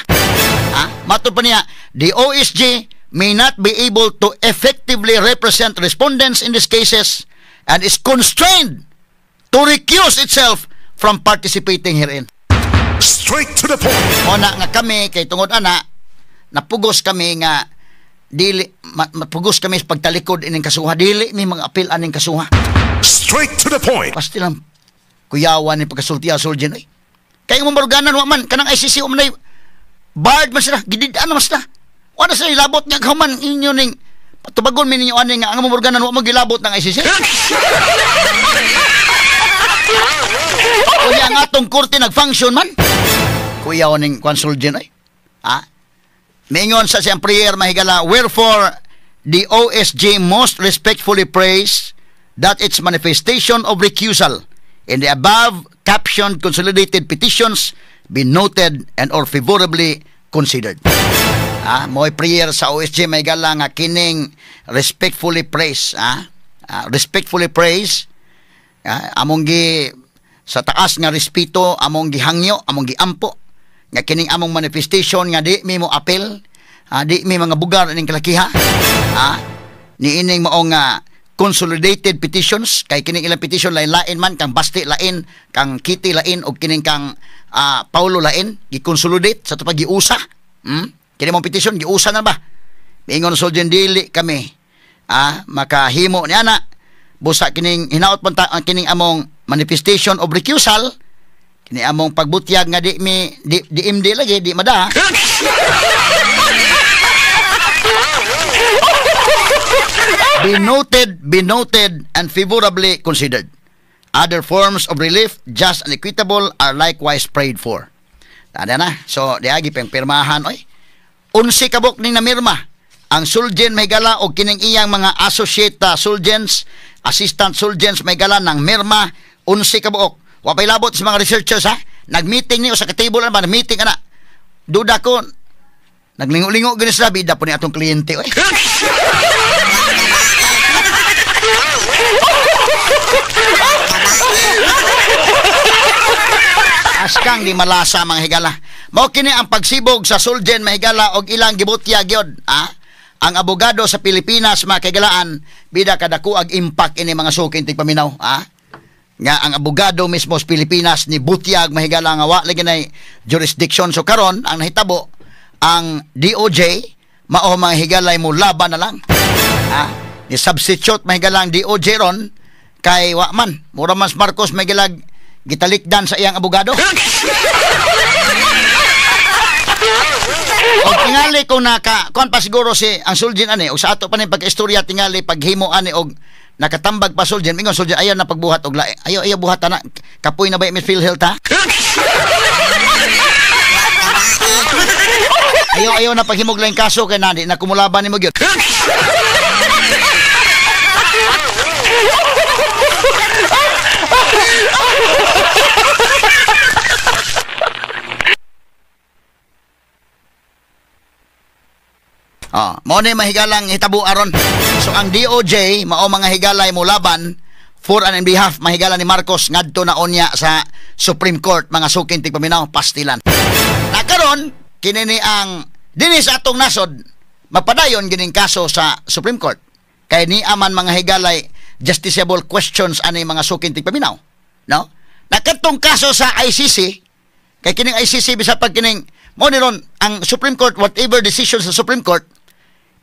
Ha? Matud pa niya, the OSG may not be able to effectively represent respondents in these cases and is constrained to recuse itself from participating herein. Straight to the point. O na nga kami, kay tungod ana, napugos kami nga, dili, mapugos kami sa pagtalikod ining kasuha, dili may mga apil aning kasuha. Straight to the point. Pasti lang, kuyawan ni pagkasultiya suljen, oy. Kaya mo maruganan, waman, kanang ICC, umanay, barred man sila, gididaan naman sila. Wala sila ilabot nga kaman inyo ning, patubagon min ninyo aning nga, ang maruganan, wala magilabot ng ICC. Kuya ang atong korte nag-function man. Kuya o ning konsuljen ay. Ha? Mingon sa siyang prayer mahigala, wherefore the OSG most respectfully prays that its manifestation of recusal in the above captioned consolidated petitions be noted and or favorably considered. Mo'y prayer sa OSG mahigala nga kining respectfully praise. Respectfully praise. Among gi sa taas nga respeto, among gihangyo, among giampo nga kining among manifestation nga di mi mo apel, di mi mga bugar ning kalakiha, ni ining maong consolidated petitions, kay kining ilang petition lain-lain man, kang Basti lain, kang Kitty lain, o kining kang Paulo lain, gi-consolidate sa tupag giusa. Kining mong petition giusa na ba? Ingon soldier dili kami makahimo ni ana busa kining hinaot man ta kining among manifestation of recusal, kini among pagbutyag nga di MD lagi, di mada. Be noted and favorably considered. Other forms of relief, just and equitable, are likewise prayed for. Tada na. So, diagi pang pirmahan, oy. 11 kabok ning namirma ang Suljen Maygala o kining iyang mga associate Suljens, assistant Suljens Maygala ng mirma 11 kabuok. Wapay labot sa mga researchers ha. Nag-meeting niyo sa katable na ba? Nag-meeting ana. Duda ko. Naglingo-lingo gani sila. Bida po ni atong kliyente. Oy. Askang di malasa mga higala. Mao kini ang pagsibog sa Suljen mahigala og ilang gibutya gyud. Ang abogado sa Pilipinas mga kagalaan, bida kadako ag impact ini mga sukin tig paminaw. Nga ang abogado mismo sa Pilipinas ni butyag mahigala nga wa lagi nay jurisdiction. So karon ang nahitabo ang DOJ mao mga higalay mo laban na lang. Ni substitute mahigala ang DOJ ron kay wa man mura mas Marcos mahigalag gitalikdan sa iyang abogado. O tingali kung kuan pa siguro si ang Suljen ani o sa ato pa ni pag-istorya tingali paghimo ani og nakatambag pa Suljen mingon Suljen ayaw na pagbuhat og lae. Ayaw buhat na kapoy na ba Miss Phil Health ha? Ayaw na paghimog lang kaso kay nadi na kumulaban nimo gyud. Mao ni mahigalang hitabo aron. So ang DOJ mao mga higalay mo laban for and in behalf mahigala ni Marcos ngadto na onya sa Supreme Court mga sukin tig paminaw pastilan. Nakaron kini ni ang dinis atong nasod magpadayon gining kaso sa Supreme Court. Kay ni aman mga higalay justiciable questions ani mga sukin tig paminaw. No? Nakadtong kaso sa ICC kay kining ICC bisa pag kining mo ni ron ang Supreme Court whatever decision sa Supreme Court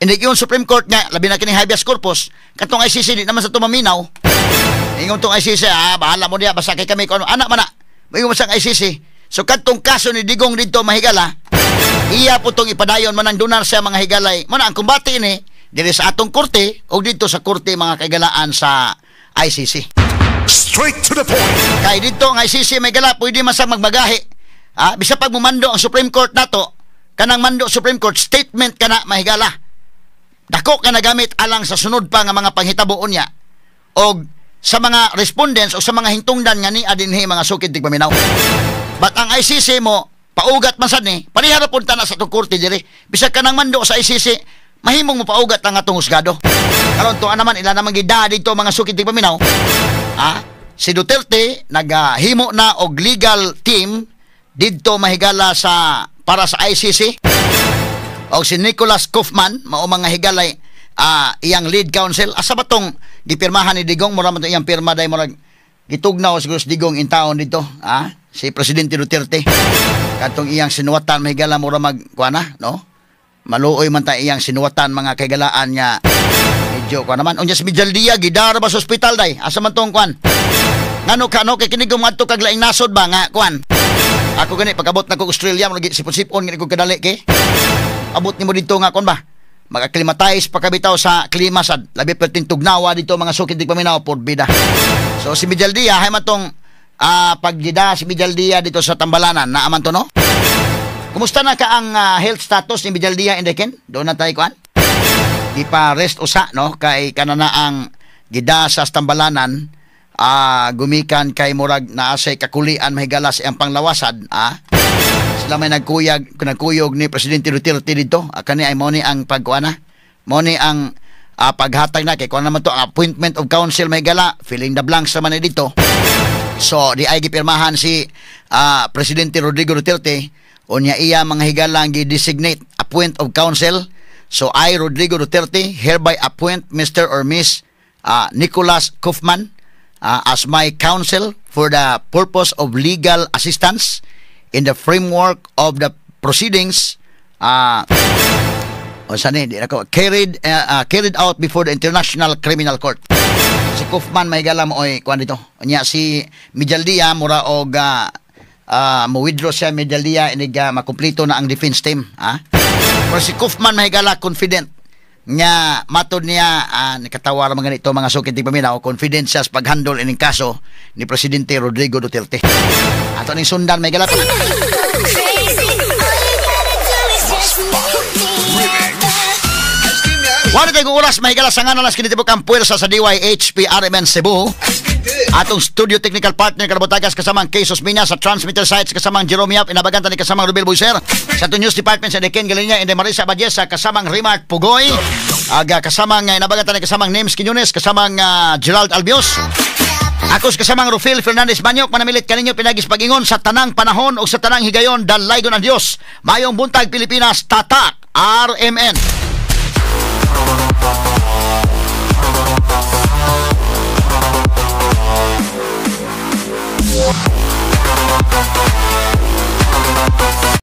hindi yung Supreme Court nga, labi na kining habeas corpus, katong ICC, di naman sa tumaminaw. Ingon tong ICC, bahala mo diya, basta kay kami, kung ano, anak man na, mayroon mo sa ICC, So kadtong kaso ni Digong dito mahigala, iya po tong ipadayon man ang dunar sa mga higalay. Mo na ang kumbati ni diri sa atong korte o dito sa korte mga kaigalaan sa ICC. Straight to the point. Kay dito ang ICC may gala pwede man sa magmagahi. Bisa pag mumando ang Supreme Court nato, kanang mando Supreme Court statement kana mahigala. Dako ka nagamit alang sa sunod pa nga mga panghitabuon niya o sa mga respondents o sa mga hintungdan nga ni adinhi mga sukid tigpaminaw. But ang ICC mo paugat man sad ni panihara punta na sa itong korte diri. Bisag kanang mando sa ICC mahimong mo paugat ang atong husgado. Karon to naman ila naman gida dito mga sukid tigpaminaw. Si Duterte naghimo na og legal team didto mahigala sa para sa ICC. O si Nicholas Kaufman, mao mga higalay iyang lead counsel. Asa ba tong gipirmahan ni Digong? Mura man to iyang pirma day murag gitugnaw siguro si Digong in taon dito. Si Presidente Duterte. Katong iyang sinuwatan mahigala mura magkuana, no? Maluoy man ta iyang sinuwatan mga kaigalaan niya. Medyo kuan naman. Unya si Mijaldia gidara ba sa ospital day? Asa man tong kuan? Ngano kano kay kini gumadto kag laing nasod ba nga kuan? Ako gani pagabot na ko Australia mo sipon-sipon gani ko kadali kay. Abot nimo dito nga kon ba? Mag-acclimatize pagkabitaw sa klima sad labi perting tugnawa dito mga sukid tigpaminaw por bida. So si Mijaldia hay matong paggida si Mijaldia dito sa Tambalanan na aman to no? Kumusta na ka ang health status ni Mijaldia Indeken? Doon na tayo kuan. Di pa rest usa no kay kanana ang gida sa Tambalanan gumikan kay murag naasay kakulian mahigala sa iyang panglawasan sila may nagkuyog ni Presidente Duterte dito kani ay mo ni ang pagkuana mo ni ang paghatag na kay kuan naman to ang appointment of council mahigala filling the blanks naman ni dito. So di ay gipirmahan si Presidente Rodrigo Duterte unya iya mga higalang gi-designate appoint of council. So I Rodrigo Duterte hereby appoint Mr. or Miss Nicholas Kaufman as my counsel for the purpose of legal assistance in the framework of the proceedings carried out before the International Criminal Court. Si Kaufman mahigala mo oy kuan dito. Unya si Mijaldia mura og mo-withdraw siya Mijaldia inig makumpleto na ang defense team. Pero si Kaufman mahigala confident nga matod niya nakatawar mga ganito mga sukid tigpaminaw confident siya sa paghandle ining kaso ni Presidente Rodrigo Duterte. Ato ning sundan may galat. Wala tayong oras may galas sa nga nalas kinitibok ang puwersa sa DYHP RMN Cebu. Atong studio technical partner Karabotagas kasamang Quezos Minya sa transmitter sites kasamang Jerome Yap inabaganta ni kasamang Rubel Boyser sa News Department sa Deken Galinya and Marisa Badiesa kasamang Remark Pugoy kasamang inabaganta ni kasamang Names Quiñones kasamang Gerald Albios. Ako kasamang Rufil Fernandez Banyok manamilit kaninyo pinagis pagingon sa tanang panahon o sa tanang higayon dalaygon ang Dios. Mayong buntag Pilipinas tatak RMN.